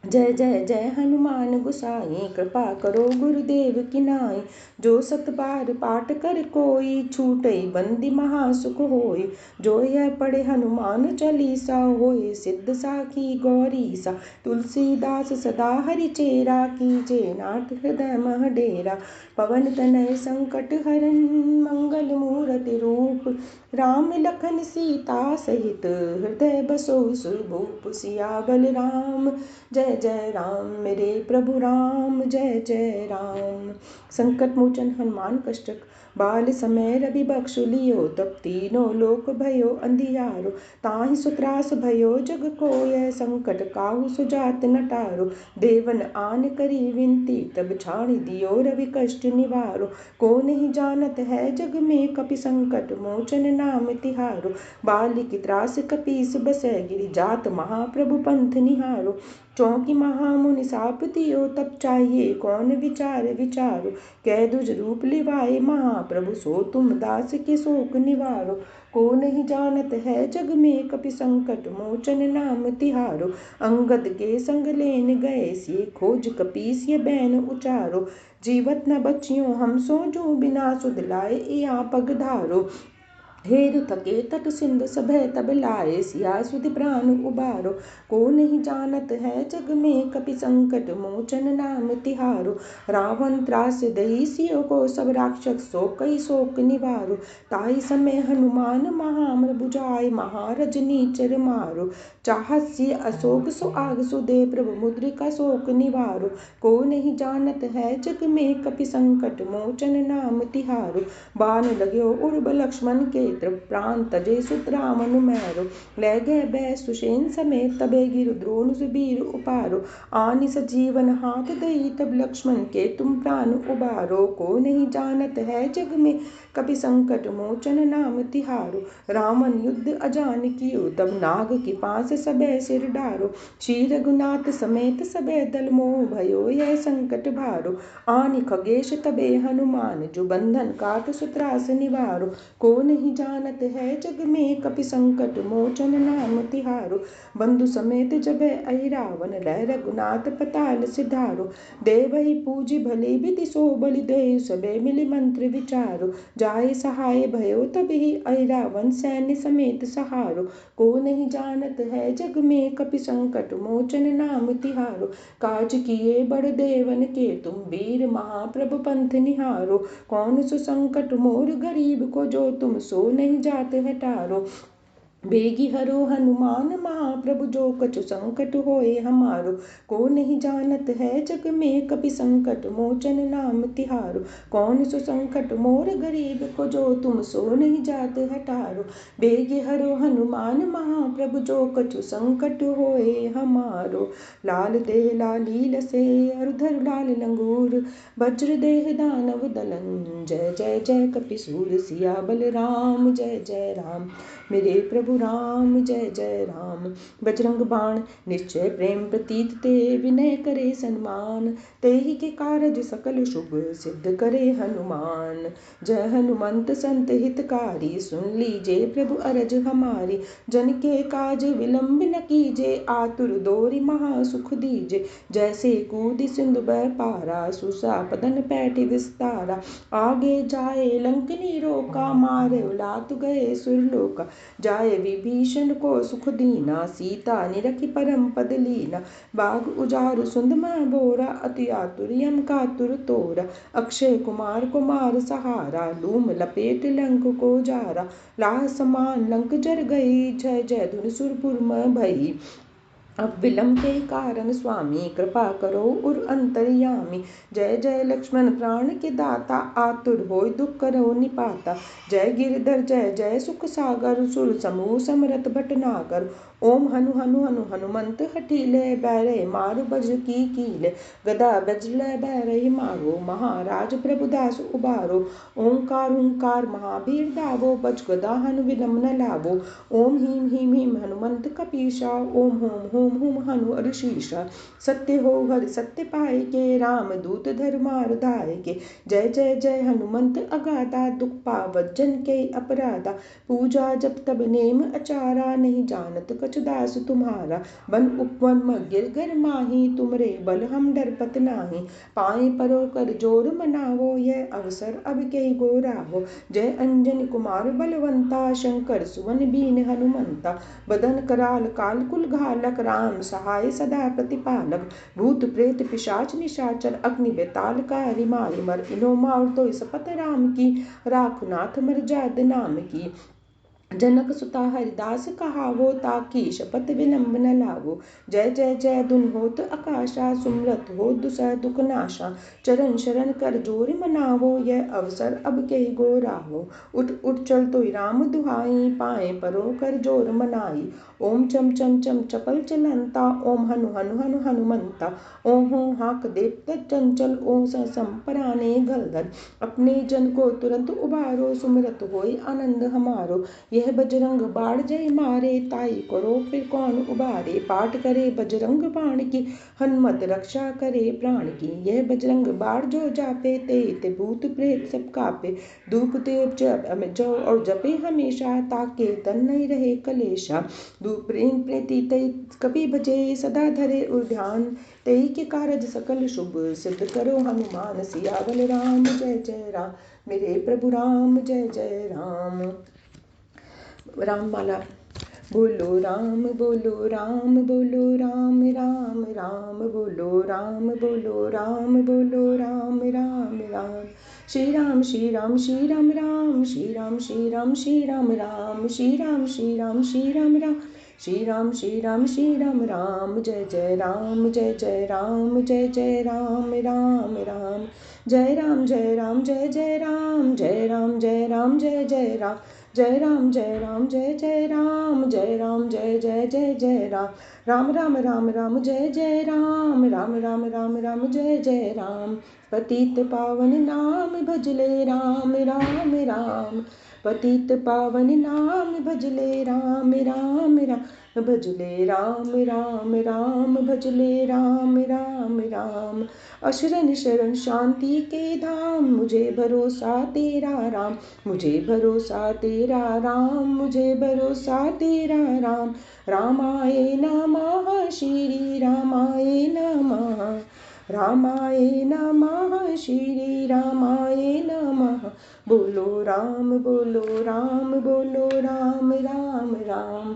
जय जय जय हनुमान गोसाई, कृपा करो गुरुदेव की नाई। जो सत बार पाठ कर कोई, छूटई बंदी महासुख होई। जो यह पढ़े हनुमान चालीसा, होए सिद्ध साखी गौरीसा। तुलसीदास सदा हरि चेरा, कीजे नाथ हृदय मह डेरा। पवन तनय संकट हरन, मंगल मूरति रूप। राम लखन सीता सहित, हृदय बसो सुरभूप। सियाबल राम जय जय राम, मेरे प्रभु राम जय जय राम। संकट मोचन हनुमान कष्टक, बाल समय रवि बख्शु लियो। तब तीनों लोक भयो अंधियारो, ताहि सुत्रास भयो जग कोय। संकट काहू सुजात न टारो, देवन आन करी विनती। तब छाड़ दियो रवि कष्ट निवारो, को नहीं जानत है जग में। कपि संकट मोचन नाम तिहारो, बालिक त्रास कपीस बसै गिरि। जात महाप्रभु पंथ निहारो, चौकी महामुनि साप दियो। तब चाहिए कौन विचार विचारो, कै दुज रूप लिवाए महाप्रभु। सो तुम दास के शोक निवारो, को नहीं जानत है जग में। कपि संकट मोचन नाम तिहारो, अंगद के संग लेन गए सिए। खोज कपीस ये बैन उचारो, जीवत न बचियों हम सो जो। बिना सुध लाए या पग धारो। हेरु थके तट सिंधु सभय तब लाए, सिया सुधि प्राण उबारो। को नहीं जानत है जग में, कपि संकट मोचन नाम तिहारो। रावण त्रास दई सियो को, सब राक्षस सो कई शोक निवारो। ताई समय हनुमान महाम्र, बुझाए महारज नीचर मारो। चाहत सिय अशोक सो आग सो दे, प्रभु मुद्रिका शोक निवारो। को नहीं जानत है जग में, कपि संकट मोचन नाम तिहारो। बान लग्यो उर्ब लक्ष्मण के, प्राण तजे सुत रामनु मैरो। ले गए बै सुषेण समेत, तबे गिर द्रोण सुबीर उपारो। आनि सजीवन हाथ दई, तब लक्ष्मण के तुम प्राण उबारो। को नहीं जानत है जग में, कपि संकट मोचन नाम तिहारो। रावण युद्ध अजान कियो, तब नाग की पास सबे सिर डारो। श्री रघुनाथ समेत सबे दल, मोह भयो यह संकट भारो। आनि खगेश तबे हनुमान, जो बंधन काट सुत्रास निवारो। को नहीं जानत है जग में, कपि संकट मोचन नाम तिहारो। बंधु समेत जब आई रावण, लय रघुनाथ पताल सिधारो। देवहि पूजी भले विधि, सो बलि देव सबे मिली मंत्र विचारो। जाय सहाय भयो तबहि, आई रावण सैन्य समेत सहारो। को नहीं जानत है जग में, कपि संकट मोचन नाम तिहारो। काज किए बड़ देवन के, तुम वीर महाप्रभु पंथ निहारो। कौन सो संकट मोर गरीब को, जो तुम सो नहीं जात है टारो। बेगी हरो हनुमान महाप्रभु, जो कछु संकट होए हमारो। को नहीं जानत है जग में, कपि संकट मोचन नाम तिहारो। कौन सो संकट मोर गरीब को, जो तुम सो नहीं जात है टारो। बेगी हरो हनुमान महाप्रभु, जो कछु संकट होए हमारो। लाल देह लाली लसे, अरुधर लाल लंगूर। वज्र देह दानव दलन, जय जय जय कपि सूर। सिया बल राम जय जय राम, मेरे प्रभु राम जय जय राम। बजरंग बाण निश्चय प्रेम प्रतीत ते, विनय करे सन्मान, तेहि के कारज सकल शुभ सिद्ध करे हनुमान। जय हनुमंत संत हितकारी, सुन लीजे प्रभु अरज हमारी। जन के काज विलंब न कीजे, आतुर दोरि महा सुख दीजे। जैसे कूदि सिंधु बह पारा, सुसा पदन पैठी विस्तारा। आगे जाए लंकनी रोका, मारे लातु गए सुरलोका। जाए विभीषण को सुख दीना, सीता निरखि परम पद लीना। बाग उजारु सुंद मह बोरा, अति आतुर यम कातुर तोरा। अक्षय कुमार को मार सहारा, लूम लपेट लंक को जारा। लाह समान लंक जर गई, जय जय धुन सुरपुर में भई। अब विलंब के कारण स्वामी, कृपा करो उर अंतर्यामी। जय जय लक्ष्मण प्राण के दाता, आतुर होय दुख करो निपाता। जय गिरधर जय जय सुख सागर, सुर समूह समरथ भटनागर। ओम हनु हनु हनु हनुमंत हठीले, बैरे मारु बज्र की कीले। गदा बज्र बैरहि मारो, महाराज प्रभुदास उबारो। ओंकार हुंकार महावीर दावो, बज गदा हनु विलंब न लावो। ओम ह्रीं ह्रीं ह्रीं हनुमंत कपीशा, ओम होम होम हुम हनु ऋषीशा। सत्य हो हर सत्य पाए के, राम दूत धर मार धाय के। जय जय जय हनुमंत अगाधा, दुख पावत जन के अपराधा। पूजा जब तब नेम अचारा, नहीं जानत कछु दास तुम्हारा। बन उपवन मगिर घर माही, तुमरे बल हम डरपत नाही। पाए परो कर जोर मनावो, यह अवसर अब के गोरा हो। जय अंजनी कुमार बलवंता, शंकर सुवन बीन हनुमंता। बदन कराल काल कुल घालक, राम सहाय सदा प्रतिपालक। भूत प्रेत पिशाच निशाचर, अग्नि बेताल कारी मारी मर। इनो मार तो सपत राम की, राखनाथ मर जाद नाम की। जनक सुता हरिदास कहावो, ताकी शपथ विलंब न लावो। जय जय जय धुन होत आकाशा, सुमरत हो दुसह दुख नाशा। चरण शरण कर जोर मनावो, यह अवसर अब के गोरा हो। उठ उठ चल तो राम दुहाई, पाए परो कर जोर मनाई। ओम चम चम चम चपल चलंता, ओम हनु हनु हनु हनुमंता। ओम हो हाक देव चंचल, ओम सम पराने गलधर। अपने जन को तुरंत उबारो, सुमरत होय आनंद हमारो। यह बजरंग बाण जय मारे, ताई करो फिर कौन उबारे। पाठ करे बजरंग बाण की, हनुमत रक्षा करे प्राण की। यह बजरंग बाण जो जापे, ते भूत प्रेत सब कापे। धूप देव जो और जपे हमेशा, ताके तन नहीं रहे कलेशा। धूप प्रेम प्रीति तय कभी भजे, सदा धरे उर ध्यान। तेई के कारज सकल शुभ, सिद्ध करो हनुमान। सियावल राम जय जय राम, मेरे प्रभु राम जय जय राम। राममाला। बोलो राम बोलो राम बोलो राम राम राम बोलो राम बोलो राम बोलो राम राम राम। श्री राम श्री राम श्री राम राम, श्री राम श्री राम श्री राम राम, श्री राम श्री राम श्री राम राम, श्री राम श्री राम श्री राम राम। जय जय राम जय जय राम, जय जय राम राम राम। जय राम जय राम जय जय राम, जय राम जय राम जय जय राम। जय राम जय राम जय जय राम, जय राम जय जय जय जय राम। राम राम राम राम जय जय राम, राम राम राम राम जय जय राम। पतित पावन नाम भजले राम राम राम, पतित पावन नाम भजले राम राम राम। भजले राम राम राम, भजले राम राम राम। अशरण शरण शांति के धाम, मुझे भरोसा तेरा राम, मुझे भरोसा तेरा राम, मुझे भरोसा तेरा राम। रामाय नमः श्री रामाय नमः, रामाय नमः श्री रामाय नमः। बोलो राम बोलो राम बोलो राम राम राम।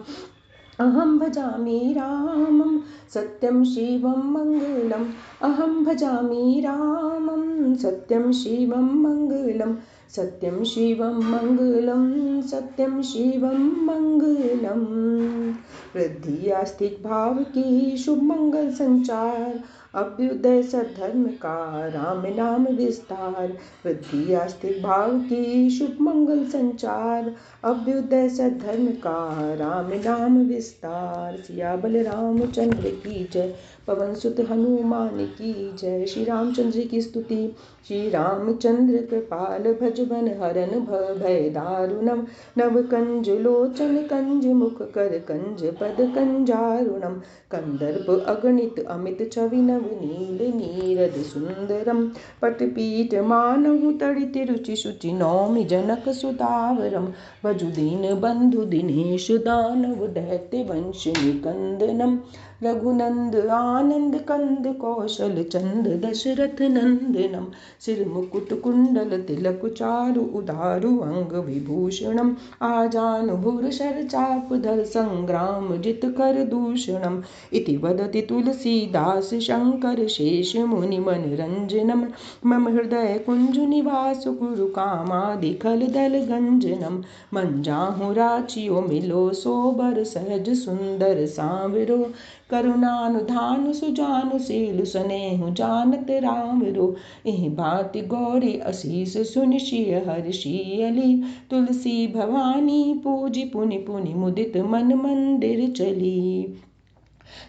अहं भजामि रामं सत्यं शिवं मङ्गलम्, अहं भजामि रामं सत्यं शिवं मङ्गलम्, सत्यं शिवं मङ्गलं, सत्यं शिवं मङ्गलम्। वृद्धि आस्तिक भाव की शुभ मंगल संचार, अभ्युदय सद्धर्म का राम नाम विस्तार, वृद्धि आस्तिक भाव की शुभ मंगल संचार। अभ्युदय सद्धर्म का राम नाम विस्तार। सिया बल रामचंद्र की जय, पवन सुत हनुमान की जय। श्री रामचंद्र की स्तुति। श्री रामचंद्र कृपाल भजबन हरन भय दारुणम, नव कंज लोचन कंज मुख कर कंज पद कंजारुणम, कंदर्प अगणित अमित छवि नव नील नीरद सुंदरम, पटपीठ मानहु तड़ित रुचि शुचि नौमि जनक सुतावरम, भजुदीन बंधु दिनेश दानव दैत्य वंश निकंदनम, रघुनंद आनंद कंद कौशल चंद दशरथ नंदनम, सिर मुकुट कुंडल तिलक चारु उदारु अंग विभूषणम, आजानुभुर शर चाप धर संग्राम जित कर दूषणम, इति वदति तुलसीदास शंकर शेष मुनि मनरंजनम, मम हृदय कुंज निवास गुरु कामादि खल दल गंजनम, मंजाहु राचियो मिलो सोबर सहज सुंदर सांवरो, करुणानुधान सुजानु सीलु सनेहु जानत रामरो, एहि भांति गौरी असीस सुनि सिय हर्षियली, तुलसी भवानी पूजी पुनि पुनि मुदित मन मंदिर चली,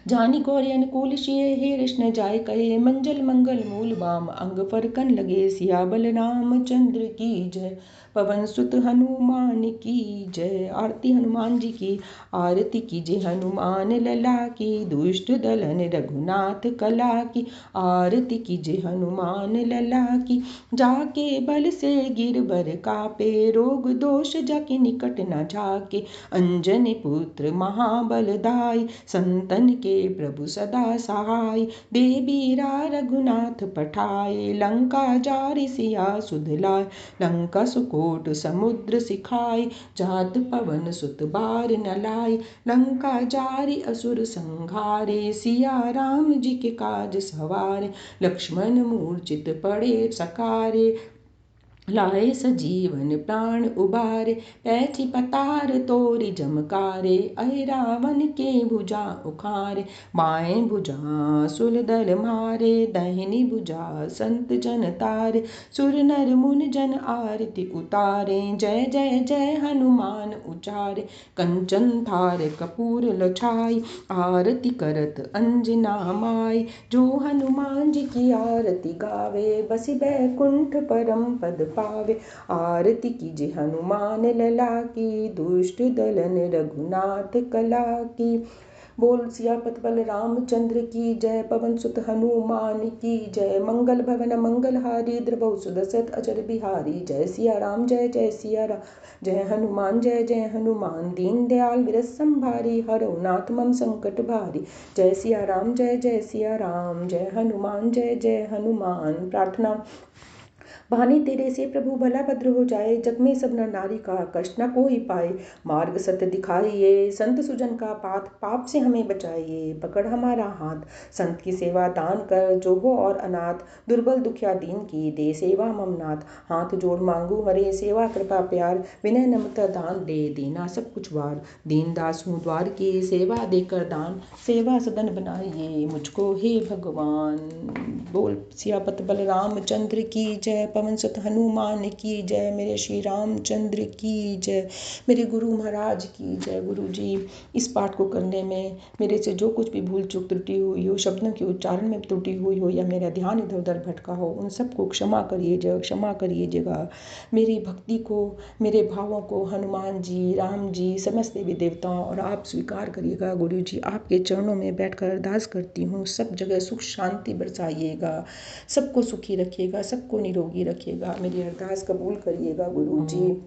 जानी गौरी अनुकूल सिय हे कृष्ण जाय कहे, मंजल मंगल मूल बाम अंग फरकन लगे, सिया बल रामचंद्र की जय, पवन सुत हनुमान की जय। आरती हनुमान जी की। आरती कीजिए हनुमान लला की, दुष्ट दलन रघुनाथ कला की, आरती कीजिए हनुमान लला की, जाके बल से गिरबर कापे, रोग दोष जाके निकट न झाके, अंजनी पुत्र महाबलदाई, संतन के प्रभु सदा सहाय, देवीरा रघुनाथ पठाए, लंका जारि सिया सुध लाय, लंका सुकोट समुद्र सिखाय, जात पवन सुत बार न लाय, लंका जारि असुर संहारे, सिया राम जी के काज सवारे, लक्ष्मण मूर्छित पड़े सकारे, लाए सजीवन प्राण उबारे, पैठी पतार तोरि जमकारे, अहि रावण के भुजा उखारे, बाएं भुजा सुल दल मारे, दाहिनी भुजा संत जन तारे, सुर नर मुनि जन आरती उतारे, जय जय जय हनुमान उचारे, कंचन थार कपूर लछाई, आरती करत अंजना माई, जो हनुमान जी की आरती गावे, बसी बैकुंठ परम पद पावे, आरती कीजिए हनुमान लला की, दुष्ट दलन रघुनाथ कला की, बोल सियापत बल रामचंद्र की जय, पवन सुत हनुमान की जय, मंगल भवन मंगलहारी, द्रवहु सुदशरथ अजर बिहारी, जय सिया राम जय सिया राम, जय हनुमान दीन दयाल विरस संभारी, हरौ नाथ मम संकट भारी, जय सिया राम जय सिया राम, जय हनुमान। प्रार्थना। बहाने तेरे से प्रभु भला भद्र हो जाए, जग में सब नर नारी का कष्ट न कोई पाए, मार्ग सत्य दिखाइए, संत सुजन का पाथ, पाप से हमें बचाइए, पकड़ हमारा हाथ, संत की सेवा दान कर, जो हो और अनाथ, दुर्बल दुखिया दीन की दे सेवा ममनाथ, हाथ जोड़ मांगू हरे सेवा कृपा प्यार, विनय नम्रता दान दे देना सब कुछ वार, दीन दास हूँ द्वार की सेवा देकर दान, सेवा सदन बनाइए मुझको हे भगवान। बोल सियापत बल रामचंद्र की जय, पवन सुत हनुमान की जय, मेरे श्री रामचंद्र की जय, मेरे गुरु महाराज की जय। गुरु जी, इस पाठ को करने में मेरे से जो कुछ भी भूल चूक त्रुटि हुई हो, शब्दों के उच्चारण में त्रुटि हुई हो, या मेरा ध्यान इधर उधर भटका हो, उन सबको क्षमा करिएगा। मेरी भक्ति को, मेरे भावों को हनुमान जी, राम जी, समस्त देवी देवताओं और आप स्वीकार करिएगा। गुरु जी, आपके चरणों में बैठकर अरदास करती हूँ, सब जगह सुख शांति बरसाइएगा, सबको सुखी रखिएगा, सबको निरोगी रखिएगा, मेरी अरदास कबूल करिएगा। गुरु जी,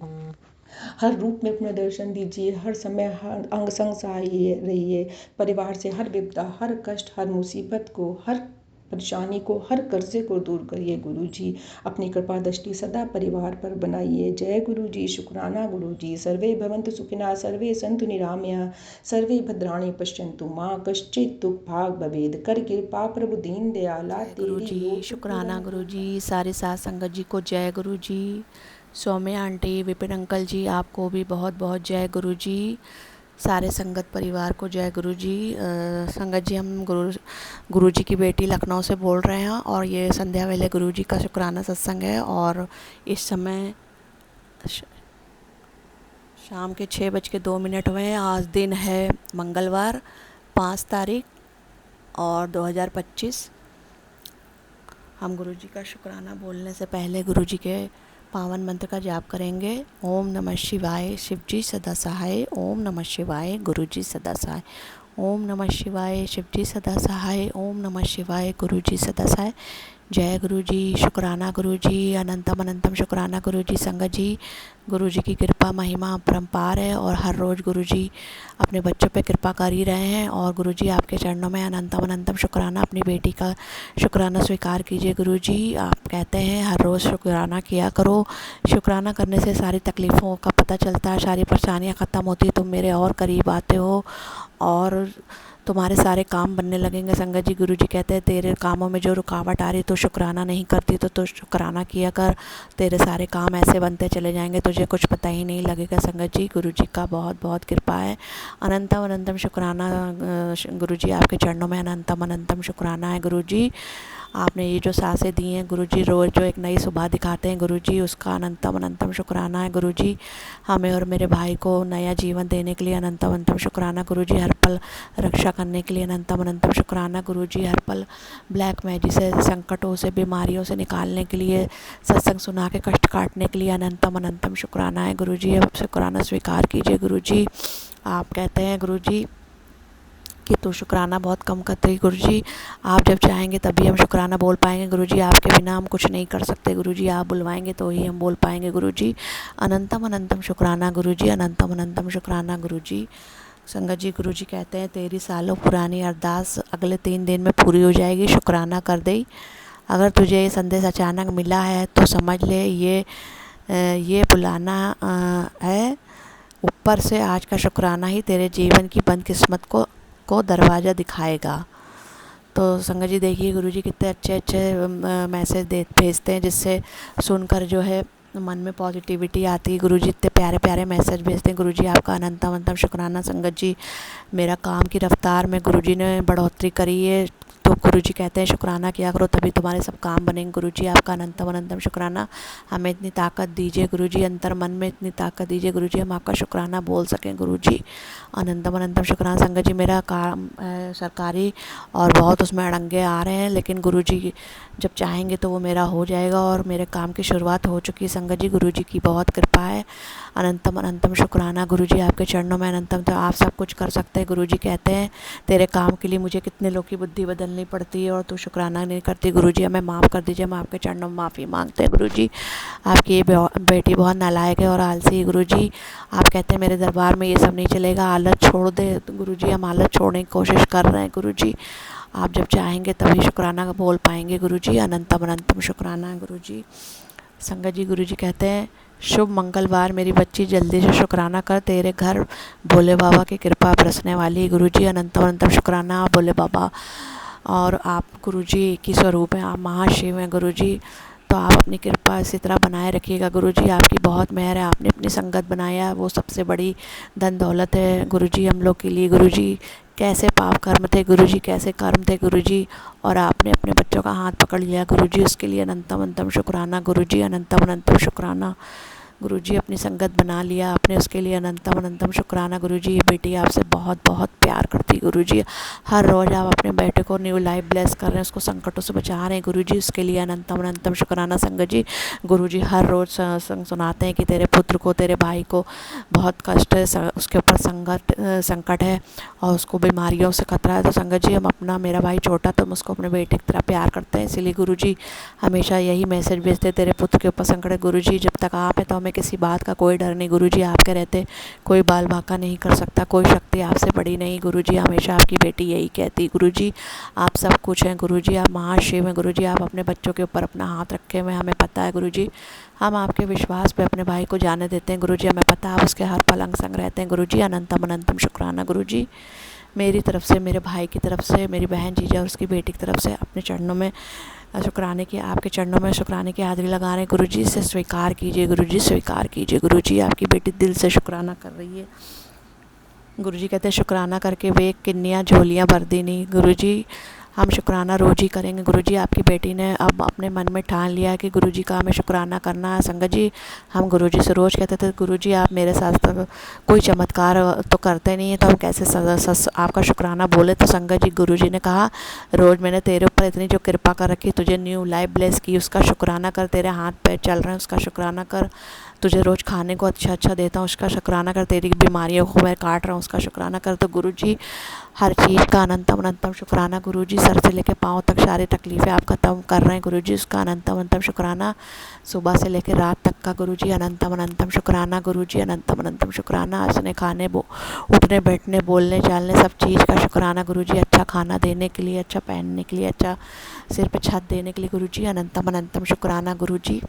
हर रूप में अपना दर्शन दीजिए, हर समय हर अंग संग सहाय रहिए, परिवार से हर विपदा, हर कष्ट, हर मुसीबत को, हर परेशानी को, हर कर्जे को दूर करिए। गुरु जी, अपनी कृपा दृष्टि सदा परिवार पर बनाइए। जय गुरु जी, शुक्राना गुरु जी। सर्वे भवन्तु सुखिनः, सर्वे सन्तु निरामया, सर्वे भद्राणि पश्यन्तु मा कश्चित् दुःख भाग भवेद, कर कृपा प्रभु दीन दयाला गुरु जी, शुक्राना गुरु जी। सारे साथ संगत जी को जय गुरु जी। सौम्या आंटी, विपिन अंकल जी, आपको भी बहुत बहुत जय गुरु जी। सारे संगत परिवार को जय गुरु जी। संगत जी, हम गुरुजी की बेटी लखनऊ से बोल रहे हैं और ये संध्या वेले गुरुजी का शुक्राना सत्संग है। और इस समय शाम के 6:02 हुए हैं। आज दिन है मंगलवार 5 तारीख और 2025। हम गुरुजी का शुक्राना बोलने से पहले गुरुजी के पावन मंत्र का जाप करेंगे। ओम नमः शिवाय, शिवजी सदा सहाय। ओम नमः शिवाय, गुरुजी सदा सहाय। ओम नमः शिवाय, शिवजी सदा सहाय। ओम नमः शिवाय, गुरुजी सदा सहाय। जय गुरुजी, शुक्राना गुरुजी, अनंतम अनंतम शुक्राना गुरुजी। संगत जी, गुरुजी की कृपा महिमा अपरंपार है और हर रोज़ गुरुजी अपने बच्चों पे कृपा कर ही रहे हैं। और गुरुजी आपके चरणों में अनंतम अनंतम शुक्राना। अपनी बेटी का शुक्राना स्वीकार कीजिए गुरुजी। आप कहते हैं हर रोज़ शुक्राना किया करो। शुक्राना करने से सारी तकलीफ़ों का पता चलता है, सारी परेशानियाँ ख़त्म होती है, तुम मेरे और करीब आते हो और तुम्हारे सारे काम बनने लगेंगे। संगत जी, गुरुजी कहते हैं तेरे कामों में जो रुकावट आ रही तो शुक्राना नहीं करती तो शुक्राना किया कर, तेरे सारे काम ऐसे बनते चले जाएंगे, तुझे कुछ पता ही नहीं लगेगा। संगत जी, गुरुजी का बहुत बहुत कृपा है। अनंतम अनंतम शुक्राना गुरुजी, आपके चरणों में अनंतम अनंतम शुक्राना है गुरुजी। आपने ये जो सांसें दी हैं गुरुजी, रोज़ जो एक नई सुबह दिखाते हैं गुरुजी, उसका अनंतम अनंतम शुक्राना है गुरुजी। हमें और मेरे भाई को नया जीवन देने के लिए अनंतम अनंतम शुक्राना गुरुजी। हर पल रक्षा करने के लिए अनंतम अनंतम शुक्राना गुरुजी। हर पल ब्लैक मैजिक से, संकटों से, बीमारियों से निकालने के लिए, सत्संग सुना के कष्ट काटने के लिए अनंतम अनंतम शुक्राना है गुरुजी। अब शुक्राना स्वीकार कीजिए गुरुजी। आप कहते हैं गुरुजी कि तो शुक्राना बहुत कम करते हैं गुरुजी। आप जब चाहेंगे तभी हम शुक्राना बोल पाएंगे गुरुजी। आपके बिना हम कुछ नहीं कर सकते गुरुजी। आप बुलवाएंगे तो ही हम बोल पाएंगे गुरुजी। अनंतम अनंतम शुक्राना गुरुजी, अनंतम अनंतम शुक्राना गुरुजी। संगत जी, गुरुजी कहते हैं तेरी सालों पुरानी अरदास अगले 3 दिन में पूरी हो जाएगी, शुक्राना कर दे। अगर तुझे ये संदेश अचानक मिला है तो समझ ले ये बुलाना है ऊपर से। आज का शुक्राना ही तेरे जीवन की बंद किस्मत को दरवाज़ा दिखाएगा। तो संगत जी, देखिए गुरुजी कितने अच्छे अच्छे मैसेज भेजते हैं, जिससे सुनकर जो है मन में पॉजिटिविटी आती है। गुरुजी इतने प्यारे प्यारे मैसेज भेजते हैं गुरुजी। आपका अनंतम अनंतम शुक्राना। संगत जी, मेरा काम की रफ्तार में गुरुजी ने बढ़ोतरी करी है, तो गुरुजी कहते हैं शुक्राना किया करो तभी तुम्हारे सब काम बनेंगे गुरुजी। आपका अनंतम अनंतम शुक्राना। हमें इतनी ताकत दीजिए गुरुजी, अंतर मन में इतनी ताकत दीजिए गुरुजी, हम आपका शुक्राना बोल सकें गुरुजी। अनंतम अनंतम शुक्राना। संगत जी, मेरा काम सरकारी और बहुत उसमें अड़ंगे आ रहे हैं, लेकिन गुरुजी जब चाहेंगे तो वो मेरा हो जाएगा और मेरे काम की शुरुआत हो चुकी है। संगत जी, गुरुजी की बहुत कृपा है। अनंतम अनंतम शुक्राना गुरुजी। आपके चरणों में अनंतम, तो आप सब कुछ कर सकते हैं गुरुजी। कहते हैं तेरे काम के लिए मुझे कितने लोग की बुद्धि बदलनी पड़ती है और तू शुक्राना नहीं करती गुरुजी, हमें माफ़ कर दीजिए। हम आपके चरणों में माफ़ी मांगते हैं गुरुजी। आपकी ये बेटी बहुत नालायक है और आलसी है गुरुजी। आप कहते हैं मेरे दरबार में ये सब नहीं चलेगा, आलत छोड़ दे गुरुजी। हम आलत छोड़ने की कोशिश कर रहे हैं गुरुजी। आप जब चाहेंगे तभी शुक्राना बोल पाएंगे गुरुजी। अनंतम अनंतम शुक्राना गुरुजी। संगत जी, गुरुजी कहते हैं शुभ मंगलवार मेरी बच्ची, जल्दी से शुक्राना कर, तेरे घर भोले बाबा की कृपा बरसने वाली है गुरुजी। अनंतम अनंतम शुक्राना भोले बाबा। और आप गुरुजी एक ही स्वरूप हैं, आप महाशिव हैं गुरुजी। तो आप अपनी कृपा इसी तरह बनाए रखिएगा गुरुजी। आपकी बहुत मेहर है, आपने अपनी संगत बनाया है, वो सबसे बड़ी धन दौलत है गुरुजी हम लोग के लिए गुरुजी। कैसे पाप कर्म थे गुरुजी, कैसे कर्म थे गुरुजी, और आपने अपने बच्चों का हाथ पकड़ लिया गुरुजी, उसके लिए अनंतम अनंतम शुक्राना गुरुजी। अनंतम अनंतम शुक्राना गुरुजी। अपनी संगत बना लिया आपने, उसके लिए अनंतम अनंतम शुक्राना गुरुजी। ये बेटी आपसे बहुत बहुत प्यार करती है गुरुजी। हर रोज़ आप अपने बेटे को न्यू लाइफ ब्लेस कर रहे हैं, उसको संकटों से बचा रहे हैं गुरुजी, उसके लिए अनंतम अनंतम शुक्राना संगत जी। गुरुजी हर रोज़ संग सुनाते हैं कि तेरे पुत्र को, तेरे भाई को बहुत कष्ट है, उसके ऊपर संकट है और उसको बीमारियों से खतरा है। तो संगत जी, हम अपना, मेरा भाई छोटा, तो हम उसको अपने बेटे की तरह प्यार करते हैं, इसीलिए गुरुजी हमेशा यही मैसेज भेजते हैं, तेरे पुत्र के ऊपर संकट है गुरुजी। जब तक आप हैं तो हमें किसी बात का कोई डर नहीं गुरुजी। आपके रहते कोई बाल बांका नहीं कर सकता, कोई शक्ति आपसे बड़ी नहीं गुरुजी। हमेशा आपकी बेटी यही कहती गुरुजी। आप सब कुछ हैं गुरुजी, आप महाशिव हैं गुरुजी। आप अपने बच्चों के ऊपर अपना हाथ रखे हुए, हमें पता है गुरुजी। हम आपके विश्वास पे अपने भाई को जाने देते हैं गुरुजी, हमें पता है आप उसके हर पल अंग संग रहते हैं गुरुजी। अनंतम अनंतम शुक्राना गुरुजी। मेरी तरफ से, मेरे भाई की तरफ से, मेरी बहन जीजा और उसकी बेटी की तरफ से अपने चरणों में शुक्राने की, आपके चरणों में शुक्राने की हाजिरी लगा रहे हैं गुरुजी। से स्वीकार कीजिए गुरुजी, स्वीकार कीजिए गुरुजी। आपकी बेटी दिल से शुक्राना कर रही है गुरुजी। कहते हैं शुक्राना करके वे किन्नियाँ झोलियाँ भर दी नहीं गुरुजी। हम शुक्राना रोज़ ही करेंगे। गुरुजी आपकी बेटी ने अब अपने मन में ठान लिया है कि गुरुजी का हमें शुक्राना करना है। संगत जी, हम गुरुजी से रोज़ कहते थे गुरुजी आप मेरे साथ तो कोई चमत्कार तो करते नहीं है, तो हम कैसे आपका शुक्राना बोले। तो संगत जी गुरुजी ने कहा रोज़ मैंने तेरे ऊपर इतनी जो कृपा कर रखी, तुझे न्यू लाइफ ब्लेस की, उसका शुक्राना कर। तेरे हाथ पैर चल रहे हैं उसका शुक्राना कर। तुझे रोज़ खाने को अच्छा अच्छा देता हूँ उसका शुक्राना कर। तेरी बीमारियों को मैं काट रहा हूँ उसका शुक्राना कर। तो गुरुजी हर चीज़ का अनंतम अनंतम शुक्राना। गुरुजी सर से लेकर पाँव तक सारी तकलीफ़ें आप खत्म कर रहे हैं गुरुजी, उसका अनंतम अनंतम शुक्राना। सुबह से लेकर रात तक का गुरुजी अनंतम अनंतम शुक्राना। गुरुजी अनंतम अनंतम शुक्राना। हंसने खाने उठने बैठने बोलने चालने सब चीज़ का शुक्राना गुरुजी। अच्छा खाना देने के लिए, अच्छा पहनने के लिए, अच्छा सिर पे छत देने के लिए गुरुजी अनंतम अनंतम शुक्राना। गुरुजी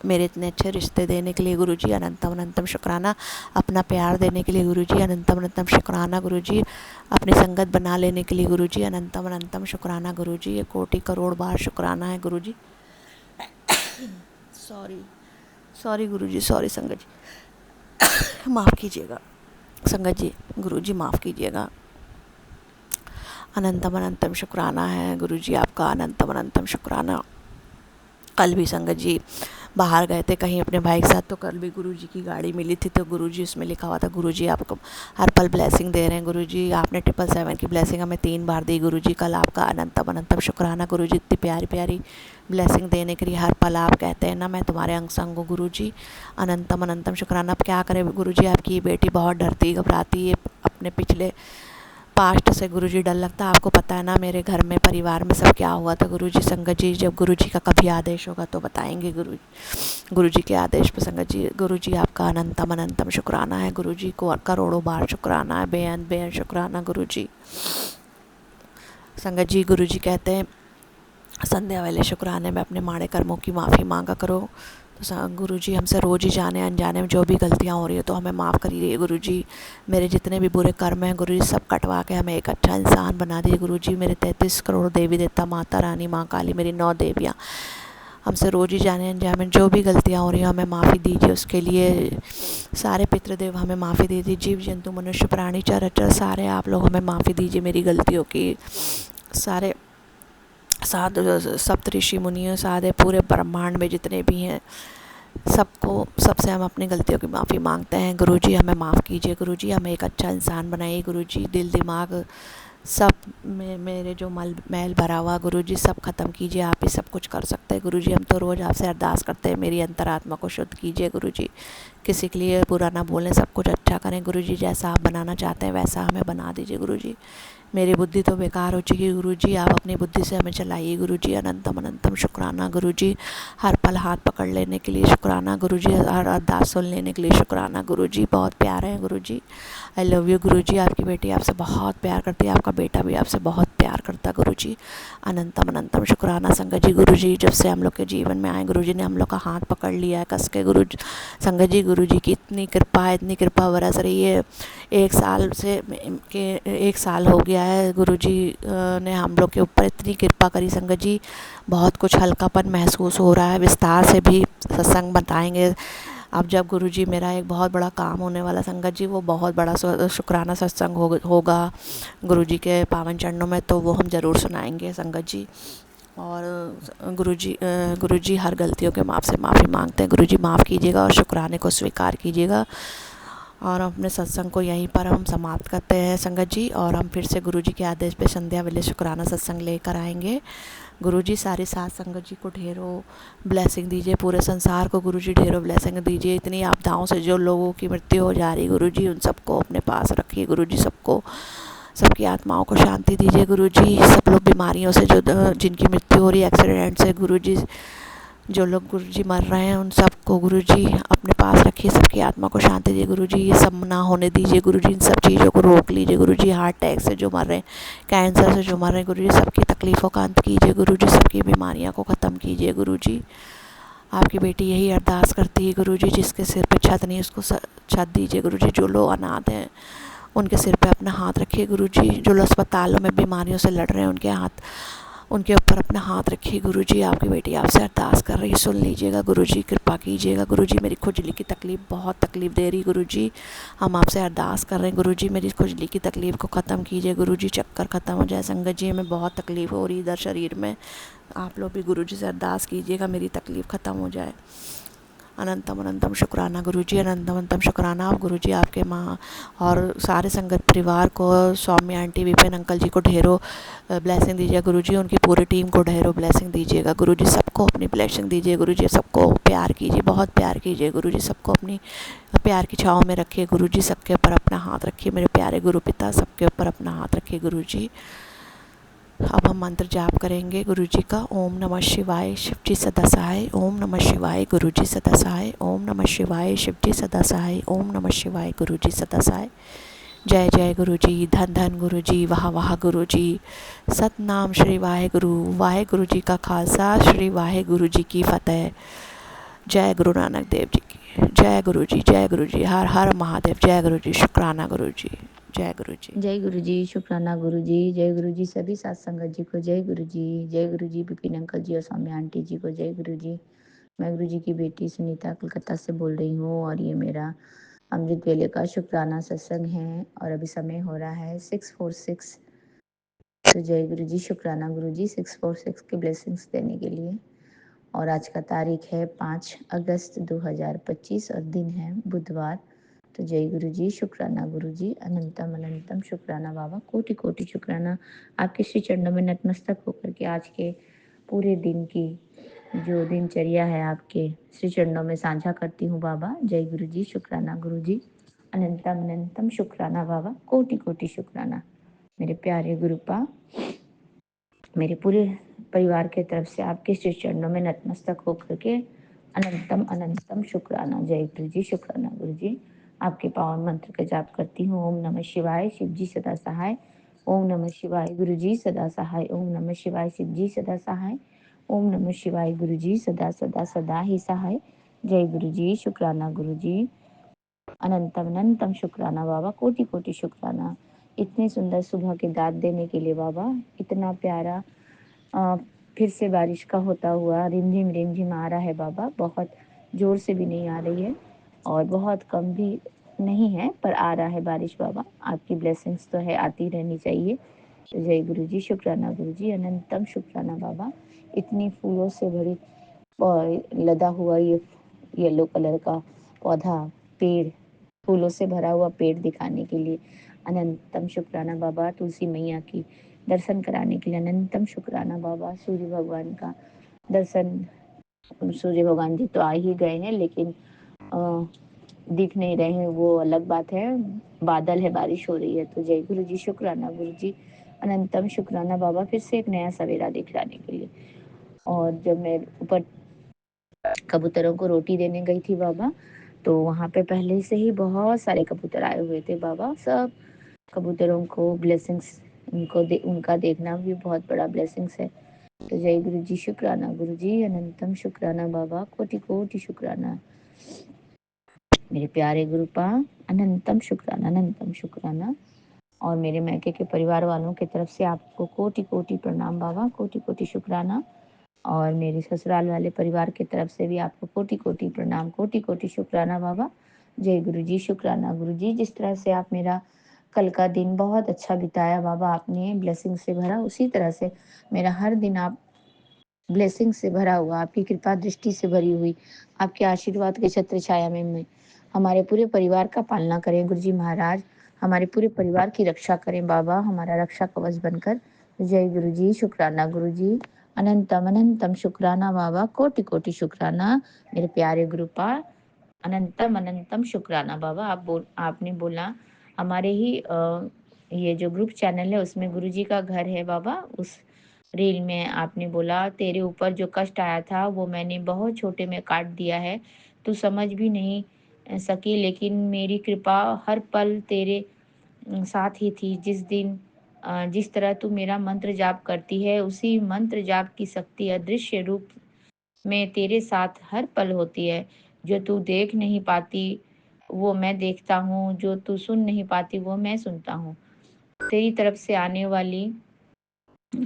मेरे इतने अच्छे रिश्ते देने के लिए गुरुजी अनंतम अनंतम शुक्राना। अपना प्यार देने के लिए गुरुजी अनंतम अनंतम शुक्राना। गुरुजी अपनी संगत बना लेने के लिए गुरुजी अनंतम अनंतम शुक्राना। गुरुजी ये कोटि करोड़ बार शुक्राना है गुरुजी। सॉरी गुरुजी, सॉरी संगत जी, माफ़ कीजिएगा संगत जी, गुरुजी माफ़ कीजिएगा। अनंतम अनंतम शुक्राना है गुरुजी आपका, अनंतम अनंतम शुक्राना। कल भी संगत जी बाहर गए थे कहीं अपने भाई के साथ, तो कल भी गुरुजी की गाड़ी मिली थी, तो गुरुजी उसमें लिखा हुआ था गुरुजी आपको हर पल ब्लेसिंग दे रहे हैं गुरुजी। आपने 777 की ब्लेसिंग हमें 3 बार दी गुरुजी। कल आपका अनंतम अनंतम शुक्राना गुरुजी, इतनी प्यारी प्यारी ब्लेसिंग देने के लिए। हर पल आप कहते हैं ना मैं तुम्हारे अंग संग हूँ गुरुजी, अनंतम अनंतम शुक्राना। अब क्या करें गुरुजी, आपकी बेटी बहुत डरती घबराती है अपने पिछले पास्ट से गुरुजी, डर लगता है। आपको पता है ना मेरे घर में परिवार में सब क्या हुआ था गुरुजी। संगत जी जब गुरुजी का कभी आदेश होगा तो बताएंगे गुरुजी के आदेश पे। संगत जी गुरुजी आपका अनंतम अनंतम शुक्राना है गुरुजी को, करोड़ों बार शुक्राना है, बेअंत बेअंत शुक्राना गुरुजी। संगत जी गुरुजी कहते हैं संध्या वाले शुक्राने में अपने माड़े कर्मों की माफ़ी मांगा करो। तो गुरुजी हमसे रोज़ ही जाने अनजाने में जो भी गलतियाँ हो रही है तो हमें माफ़ करिए गुरुजी। मेरे जितने भी बुरे कर्म हैं गुरुजी सब कटवा के हमें एक अच्छा इंसान बना दिए गुरुजी। मेरे 33 करोड़ देवी देवता, माता रानी, माँ काली, मेरी 9 देवियाँ, हमसे रोज़ ही जाने अनजाने में जो भी गलतियाँ हो रही हैं हमें माफ़ी दीजिए। उसके लिए सारे पितृदेव हमें माफ़ी दीजिए। जीव जंतु मनुष्य प्राणी चराचर सारे आप लोग हमें माफ़ी दीजिए मेरी गलतियों की। सारे सप्त ऋषि मुनियों सारे पूरे ब्रह्मांड में जितने भी हैं सबसे हम अपनी गलतियों की माफ़ी मांगते हैं गुरुजी। हमें माफ़ कीजिए गुरुजी, हमें एक अच्छा इंसान बनाइए गुरुजी। दिल दिमाग सब में मेरे जो मैल भरा हुआ गुरुजी सब ख़त्म कीजिए। आप ही सब कुछ कर सकते हैं गुरुजी। हम तो रोज़ आपसे अरदास करते हैं मेरी अंतरात्मा को शुद्ध कीजिए गुरुजी। किसी के लिए बुरा ना बोलें, सब कुछ अच्छा करें गुरुजी। जैसा आप बनाना चाहते हैं वैसा हमें बना दीजिए गुरुजी। मेरी बुद्धि तो बेकार हो चुकी है गुरुजी, आप अपनी बुद्धि से हमें चलाइए गुरुजी। अनंतम अनंतम शुक्राना गुरुजी। हर पल हाथ पकड़ लेने के लिए शुक्राना गुरुजी। हर अरदास सुन लेने के लिए शुक्राना गुरुजी। बहुत प्यारे हैं गुरुजी। आई लव यू गुरुजी। आपकी बेटी आपसे बहुत प्यार करती है, आपका बेटा भी आपसे बहुत प्यार करता है गुरुजी। अनंतम अनंतम शुक्राना संगत जी गुरुजी। जब से हम लोग के जीवन में आए गुरुजी ने हम लोग का हाथ पकड़ लिया है कस के गुरुजी। संगत जी गुरुजी की इतनी कृपा बरस रही है। 1 साल से के 1 साल हो गया है गुरुजी ने हम लोग के ऊपर इतनी कृपा करी संगत जी। बहुत कुछ हल्कापन महसूस हो रहा है। विस्तार से भी सत्संग बताएंगे। अब जब गुरुजी मेरा एक बहुत बड़ा काम होने वाला संगत जी, वो बहुत बड़ा शुक्राना सत्संग होगा गुरुजी के पावन चरणों में, तो वो हम ज़रूर सुनाएंगे संगत जी। और गुरुजी हर गलतियों के से माफ़ी मांगते हैं गुरुजी। माफ़ कीजिएगा और शुक्राने को स्वीकार कीजिएगा। और अपने सत्संग को यहीं पर हम समाप्त करते हैं संगत जी। और हम फिर से गुरुजी के आदेश पे संध्या वेले शुक्राना सत्संग लेकर आएंगे गुरुजी। सारी साथ संगत जी को ढेरों ब्लेसिंग दीजिए, पूरे संसार को गुरुजी ढेरों ब्लेसिंग दीजिए। इतनी आपदाओं से जो लोगों की मृत्यु हो जा रही गुरुजी, उन सबको अपने पास रखिए गुरुजी। सबकी आत्माओं को शांति दीजिए गुरुजी। सब लोग बीमारियों से जिनकी मृत्यु हो रही है, एक्सीडेंट से गुरुजी, जो लोग गुरुजी मर रहे हैं उन सबको गुरुजी अपने पास रखिए। सबकी आत्मा को शांति दीजिए गुरुजी। ये सब ना होने दीजिए गुरुजी। इन सब चीज़ों को रोक लीजिए गुरुजी। हार्ट अटैक से जो मर रहे हैं, कैंसर से जो मर रहे हैं गुरुजी, सबकी तकलीफ़ों का अंत कीजिए गुरुजी। सबकी बीमारियां को ख़त्म कीजिए गुरुजी। आपकी बेटी यही अरदास करती है गुरुजी। जिसके सिर पे छत नहीं उसको छत दीजिए गुरुजी। जो लोग अनाथ हैं उनके सिर पे अपना हाथ रखिए गुरुजी। जो लोग अस्पतालों में बीमारियों से लड़ रहे हैं उनके ऊपर अपना हाथ रखिए। गुरुजी आपकी बेटी आपसे अरदास कर रही है, सुन लीजिएगा। गुरुजी कृपा कीजिएगा। गुरुजी मेरी खुजली की तकलीफ़ बहुत तकलीफ़ दे रही। गुरुजी हम आपसे अरदास कर रहे हैं। गुरुजी मेरी खुजली की तकलीफ़ को ख़त्म कीजिए। गुरुजी चक्कर ख़त्म हो जाए। संगत जी हमें बहुत तकलीफ़ हो रही इधर शरीर में। आप लोग भी गुरुजी से अरदास कीजिएगा मेरी तकलीफ़ ख़त्म हो जाए। अनंतम अनंतम शुक्राना गुरुजी, अनंतम अनंतम शुक्राना। आप गुरुजी आपके माँ और सारे संगत परिवार को, स्वामी आंटी, विपिन अंकल जी को ढेरों ब्लेसिंग दीजिए गुरुजी। उनकी पूरी टीम को ढेरों ब्लेसिंग दीजिएगा गुरुजी। सबको अपनी ब्लेसिंग दीजिए गुरुजी। सबको प्यार कीजिए, बहुत प्यार कीजिए गुरुजी। सबको अपनी प्यार की छाँव में रखिए गुरुजी। सबके ऊपर अपना हाथ रखिए मेरे प्यारे गुरु पिता, सबके ऊपर अपना हाथ रखिए गुरुजी। अब हम मंत्र जाप करेंगे गुरुजी का। ओम नमः शिवाय, शिवजी सदा सहाय। ओम नमः शिवाय, गुरुजी सदा सहाय। ओम नमः शिवाय, शिवजी सदा सहाय। ओम नमः शिवाय, गुरुजी सदा सहाय। जय जय गुरुजी, धन धन गुरुजी, वाह वाह गुरुजी। सतनाम श्री वाहेगुरु। वाहेगुरु जी का खालसा, श्री वाहेगुरु जी की फतेह। जय गुरु नानक देव जी की जय। गुरुजी, जय गुरुजी, हर हर महादेव। जय गुरुजी, शुक्राना गुरुजी, जय गुरुजी। जय गुरु जी, शुक्राना गुरु जी, जय गुरु जी। सभी सात संगत जी को जय गुरु जी। जय गुरु जी विपिन अंकल जी और स्वामी आंटी जी को जय गुरु जी। मैं गुरु जी की बेटी सुनीता कलकत्ता से बोल रही हूँ और ये मेरा अमृत वेले का शुक्राना सत्संग है और अभी समय हो रहा है 6:46। तो जय गुरु जी, शुक्राना गुरु जी 6:46 के ब्लेसिंग्स देने के लिए। और आज का तारीख है 5 अगस्त 2025 और दिन है बुधवार। तो जय गुरु जी, शुक्राना गुरु जी, अनंतम अनंतम शुक्राना बाबा, कोटि कोटि शुक्राना। आपके श्री चरणों में नतमस्तक होकर के आज के पूरे दिन की जो दिनचर्या है आपके श्री चरणों में साझा करती हूँ बाबा। जय गुरु जी, शुक्राना गुरु जी, अनंतम अनंतम शुक्राना बाबा, कोटि कोटि शुक्राना। मेरे प्यारे गुरुपा, मेरे पूरे परिवार के तरफ से आपके श्री चरणों में नतमस्तक होकर के अनंतम अनंतम शुक्राना। जय गुरु जी, शुक्राना गुरु जी। आपके पावन मंत्र का जाप करती हूँ। ओम नमः शिवाय, शिव जी सदा सहाय। ओम नमः शिवाय, गुरु जी सदा सहाय। ओम नमः शिवाय, शिव जी सदा सहाय। ओम नमः शिवाय, गुरु जी सदा सदा सदा ही सहाय। जय गुरु जी, शुक्राना गुरु जी, अनंतम अनंतम शुक्राना बाबा, कोटि कोटि शुक्राना। इतने सुंदर सुबह के दाद देने के लिए बाबा। इतना प्यारा अ, फिर से बारिश का होता हुआ रिमझिम रिमझिम आ रहा है बाबा। बहुत जोर से भी नहीं आ रही है और बहुत कम भी नहीं है, पर आ रहा है बारिश बाबा। आपकी ब्लेसिंग्स तो है, आती रहनी चाहिए। तो जय गुरु जी, शुक्राना गुरु जी, अनंतम शुक्राना बाबा। इतनी फूलों से भरी लदा हुआ ये येलो कलर का पौधा, पेड़, फूलों से भरा हुआ पेड़ दिखाने के लिए अनंतम शुक्राना बाबा। तुलसी मैया की दर्शन कराने के लिए अनंतम शुक्राना बाबा। सूर्य भगवान का दर्शन, सूर्य भगवान जी तो आ ही गए हैं लेकिन दिख नहीं रहे हैं, वो अलग बात है। बादल है, बारिश हो रही है। तो जय गुरु जी, शुक्राना गुरु जी, अनंतम शुक्राना बाबा, फिर से एक नया सवेरा दिखलाने के लिए। और जब मैं ऊपर कबूतरों को रोटी देने गई थी बाबा, तो वहाँ पे पहले से ही बहुत सारे कबूतर आए हुए थे बाबा। सब कबूतरों को ब्लेसिंग्स, उनका देखना भी बहुत बड़ा ब्लेसिंग्स है। तो जय गुरु जी, शुक्राना गुरु जी, अनंतम शुक्राना बाबा, कोटि कोटि शुक्राना। मेरे प्यारे गुरुपा, अनंतम शुक्राना, अनंतम शुक्राना। और मेरे मैके के परिवार वालों की तरफ से आपको कोटि कोटि प्रणाम बाबा, कोटि कोटि शुक्राना। और मेरे ससुराल वाले परिवार की तरफ से भी आपको कोटि कोटि प्रणाम, कोटि कोटि शुक्राना बाबा। जय गुरु जी, शुक्राना गुरु जी। जिस तरह से आप मेरा कल का दिन बहुत अच्छा बिताया बाबा, आपने ब्लेसिंग से भरा, उसी तरह से मेरा हर दिन आप ब्लेसिंग से भरा हुआ, आपकी कृपा दृष्टि से भरी हुई, आपके आशीर्वाद के छत्र छाया में मैं हमारे पूरे परिवार का पालना करें गुरु जी महाराज। हमारे पूरे परिवार की रक्षा करें बाबा, हमारा रक्षा कवच बनकर। जय गुरु जी, शुक्राना गुरु जी, अनंतम अनंतम शुक्राना बाबा, कोटि कोटि शुक्राना। मेरे प्यारे गुरुपाल, अनंतम अनंतम शुक्राना बाबा। आपने बोला हमारे ही ये जो ग्रुप चैनल है उसमें गुरुजी का घर है बाबा। उस रील में आपने बोला तेरे ऊपर जो कष्ट आया था वो मैंने बहुत छोटे में काट दिया है, तू समझ भी नहीं सकी, लेकिन मेरी कृपा हर पल तेरे साथ ही थी। जिस दिन जिस तरह तू मेरा मंत्र जाप करती है, उसी मंत्र जाप की शक्ति अदृश्य रूप में तेरे साथ हर पल होती है। जो तू देख नहीं पाती वो मैं देखता हूँ, जो तू सुन नहीं पाती वो मैं सुनता हूँ। तेरी तरफ से आने वाली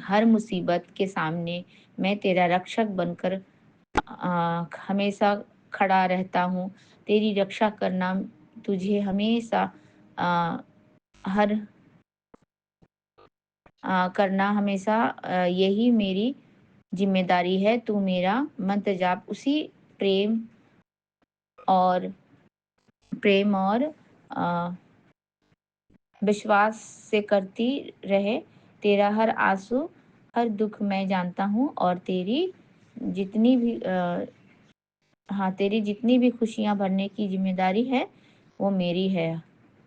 हर मुसीबत के सामने मैं तेरा रक्षक बनकर हमेशा खड़ा रहता हूँ। तेरी रक्षा करना तुझे हमेशा अ, हर करना हमेशा यही मेरी ज़िम्मेदारी है। तू मेरा मंत्र जाप उसी प्रेम और प्रेम और विश्वास से करती रहे। तेरा हर आँसू, हर दुःख मैं जानता हूँ और जितनी भी अ, तेरी जितनी भी खुशियाँ भरने की ज़िम्मेदारी है, वो मेरी है।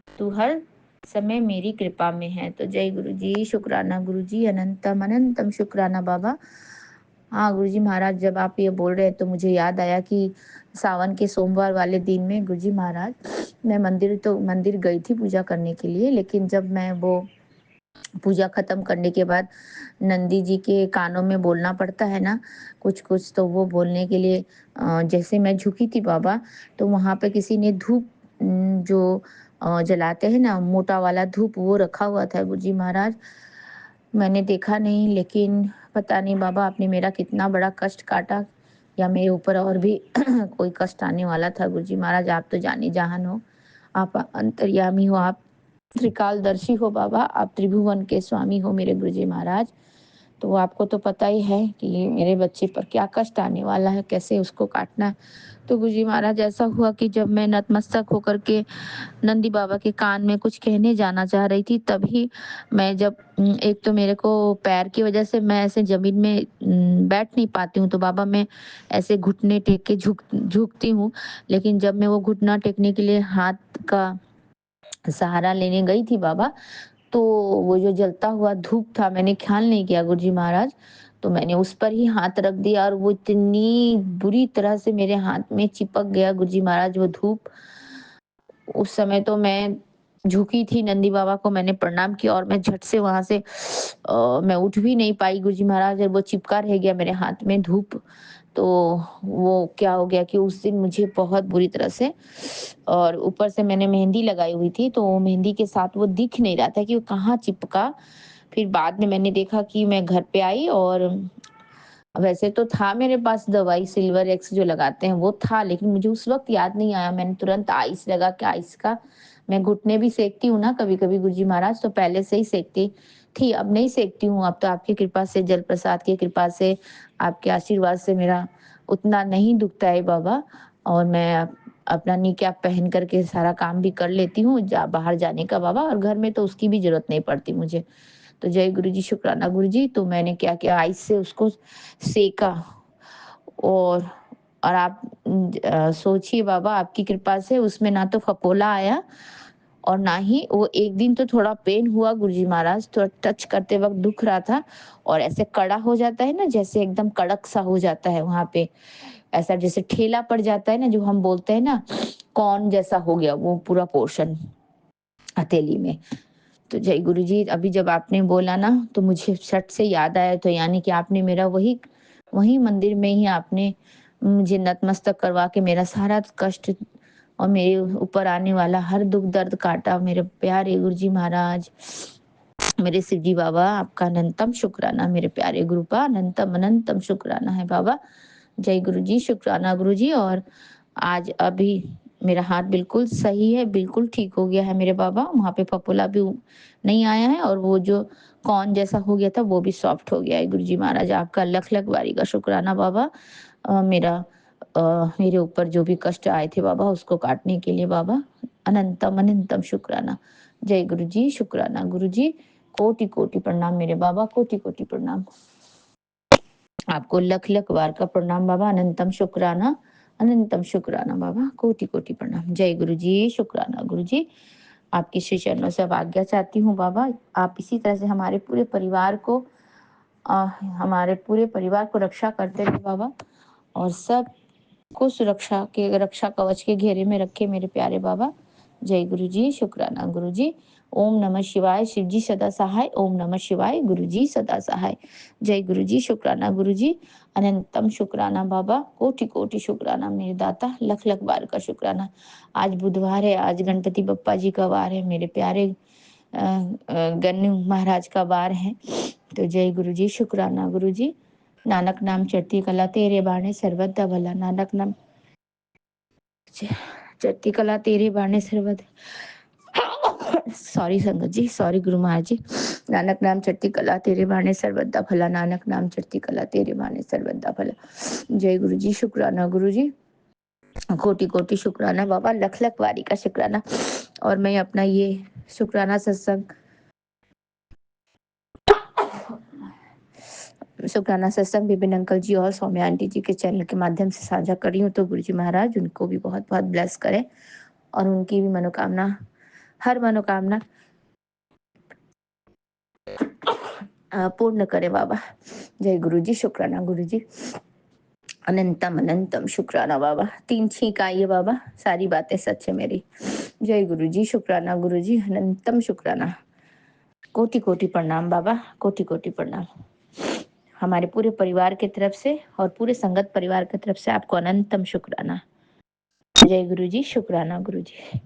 तू हर समय मेरी कृपा में है। तो जय गुरु जी, शुक्राना गुरु जी, अनंतम अनंतम शुक्राना बाबा। हाँ, गुरु जी महाराज, जब आप ये बोल रहे हैं तो मुझे याद आया कि सावन के सोमवार वाले दिन में गुरु जी महाराज, मैं मंदिर गई थी पूजा करने के लिए, लेकिन जब मैं वो पूजा खत्म करने के बाद नंदी जी के कानों में बोलना पड़ता है ना कुछ कुछ, तो वो बोलने के लिए जैसे मैं झुकी थी बाबा, तो वहाँ पे किसी ने धूप जो जलाते हैं ना मोटा वाला धूप, वो रखा हुआ था गुरुजी महाराज। मैंने देखा नहीं, लेकिन पता नहीं बाबा आपने मेरा कितना बड़ा कष्ट काटा, या मेरे ऊपर और भी कोई कष्ट आने वाला था। गुरुजी महाराज आप तो जानी जहान हो, आप अंतर्यामी हो, आप त्रिकालदर्शी हो बाबा, आप त्रिभुवन के स्वामी हो मेरे गुरुजी महाराज। तो आपको तो पता ही है कि मेरे बच्चे पर क्या कष्ट आने वाला है, कैसे उसको काटना है। तो गुरुजी महाराज ऐसा हुआ कि जब मैं नतमस्तक होकर के नंदी बाबा के कान में कुछ कहने जाना चाह रही थी, तभी मैं जब एक तो मेरे को पैर की वजह से मैं ऐसे ज़मीन में बैठ नहीं पाती हूँ, तो बाबा मैं ऐसे घुटने टेक के झुकती हूँ। लेकिन जब मैं वो घुटना टेकने के लिए हाथ का सहारा लेने गई थी बाबा, तो वो जो जलता हुआ धूप था, मैंने ख्याल नहीं किया गुरुजी महाराज, तो मैंने उस पर ही हाथ रख दिया और वो इतनी बुरी तरह से मेरे हाथ में चिपक गया गुरुजी महाराज वो धूप। उस समय तो मैं झुकी थी, नंदी बाबा को मैंने प्रणाम किया और मैं झट से वहाँ से मैं उठ भी नहीं पाई गुरुजी महाराज, और वो चिपका रह गया मेरे हाथ में धूप। तो वो क्या हो गया कि उस दिन मुझे बहुत बुरी तरह से, और ऊपर से मैंने मेहंदी लगाई हुई थी, तो मेहंदी के साथ वो दिख नहीं रहा था कि वो कहाँ चिपका। फिर बाद में मैंने देखा कि मैं घर पे आई, और वैसे तो था मेरे पास दवाई सिल्वर एक्स जो लगाते हैं वो था, लेकिन मुझे उस वक़्त याद नहीं आया। मैंने तुरंत आइस लगा के आइस का, मैं घुटने भी सेकती हूँ ना कभी-कभी गुरुजी महाराज, तो पहले से ही सेकती थी, अब नहीं सेकती हूँ। अब तो आपकी कृपा से, जल प्रसाद की कृपा से, आपके आशीर्वाद से मेरा उतना नहीं दुखता है बाबा, और मैं अपना निकाब पहन कर के सारा काम भी कर लेती हूँ बाहर जाने का बाबा, और घर में तो उसकी भी ज़रूरत नहीं पड़ती मुझे। तो जय गुरुजी, शुक्राना गुरुजी। तो मैंने क्या किया, आइस से उसको सेका, और आप सोचिए बाबा आपकी कृपा से उसमें ना तो फफोला आया, और ना ही वो एक दिन तो थोड़ा पेन हुआ गुरुजी महाराज, थोड़ा टच करते वक़्त दुख रहा था, और ऐसे कड़ा हो जाता है ना, जैसे एकदम कड़क सा हो जाता है वहाँ पे, ऐसा जैसे ठेला पड़ जाता है ना, जो हम बोलते हैं ना, कॉर्न जैसा हो गया वो पूरा पोर्शन हथेली में। तो जय गुरुजी, अभी जब आपने बोला ना तो मुझे झट से याद आया, तो यानी कि आपने मेरा वही वही मंदिर में ही आपने मुझे नतमस्तक करवा के मेरा सारा कष्ट और मेरे ऊपर आने वाला हर दुख दर्द काटा। मेरे प्यारे गुरुजी महाराज, मेरे शिवजी बाबा, आपका अनंतम शुक्राना। मेरे प्यारे गुरु का अनंतम अनंतम शुक्राना है बाबा। जय गुरु जी, शुक्राना गुरु जी। और आज अभी मेरा हाथ बिल्कुल सही है, बिल्कुल ठीक हो गया है मेरे बाबा। वहाँ पे फफोला भी नहीं आया है, और वो जो कॉर्न जैसा हो गया था वो भी सॉफ्ट हो गया है। गुरु जी महाराज आपका लख लख बारी का शुक्राना बाबा। मेरा मेरे ऊपर जो भी कष्ट आए थे बाबा, उसको काटने के लिए बाबा, अनंतम अनंतम शुक्राना। जय गुरु जी, शुक्राना गुरु जी। कोटि कोटि प्रणाम मेरे बाबा, कोटि कोटि प्रणाम। आपको लख लख बार का प्रणाम बाबा, अनंतम शुक्राना, अनंतम शुक्राना बाबा, कोटि कोटि प्रणाम। जय गुरु जी, शुक्राना गुरु जी। आपके श्री चरणों से अब आज्ञा चाहती हूँ बाबा। आप इसी तरह से हमारे पूरे परिवार को रक्षा करते रहे बाबा, और सबको रक्षा कवच के घेरे में रखे मेरे प्यारे बाबा। जय गुरु जी, शुक्राना गुरु जी। ओम नमः शिवाय, शिव जी सदा सहाय। ओम नमः शिवाय, गुरु जी सदा सहाय। जय गुरु जी, शुक्राना गुरु जी। अनंतम शुक्राना बाबा, कोटि कोटि शुक्राना मेरे दाता, लख लख बार का शुक्राना। आज बुधवार है, आज गणपति बप्पा जी का वार है मेरे प्यारे गन्नू महाराज का वार है। तो जय गुरु जी, शुक्राना गुरु जी। नानक नाम चढ़ती कला तेरे बाणे सर्वदा भला, नानक नाम चढ़ती कला तेरे बाणे सर्वदा, सॉरी संगत जी, सॉरी गुरु महाराज जी। नानक नाम चढ़ती कला तेरे बाणे सर्वदा भला, नानक नाम चढ़ती कला तेरे बाणे सर्वदा भला। जय गुरु जी, शुक्राना गुरु जी, कोटि कोटि शुक्राना बाबा, लख लख वारी का शुक्राना। और मैं अपना ये शुक्राना सत्संग विपिन अंकल जी और सौम्या आंटी जी के चैनल के माध्यम से साझा कर रही हूँ। तो गुरु जी महाराज उनको भी बहुत बहुत ब्लेस करें और उनकी भी मनोकामना, हर मनोकामना पूर्ण करे बाबा। जय गुरु जी, शुक्राना गुरु जी, अनंतम अनंतम शुक्राना बाबा। 3 छींक आई है बाबा, सारी बातें सच है मेरी। जय गुरु जी, शुक्राना गुरु जी, अनंतम शुक्राना। कोटि कोटि प्रणाम बाबा, कोटि कोटि प्रणाम। हमारे पूरे परिवार की तरफ से और पूरे संगत परिवार की तरफ से आपको अनंतम शुक्राना। जय गुरु जी, शुक्राना गुरु जी।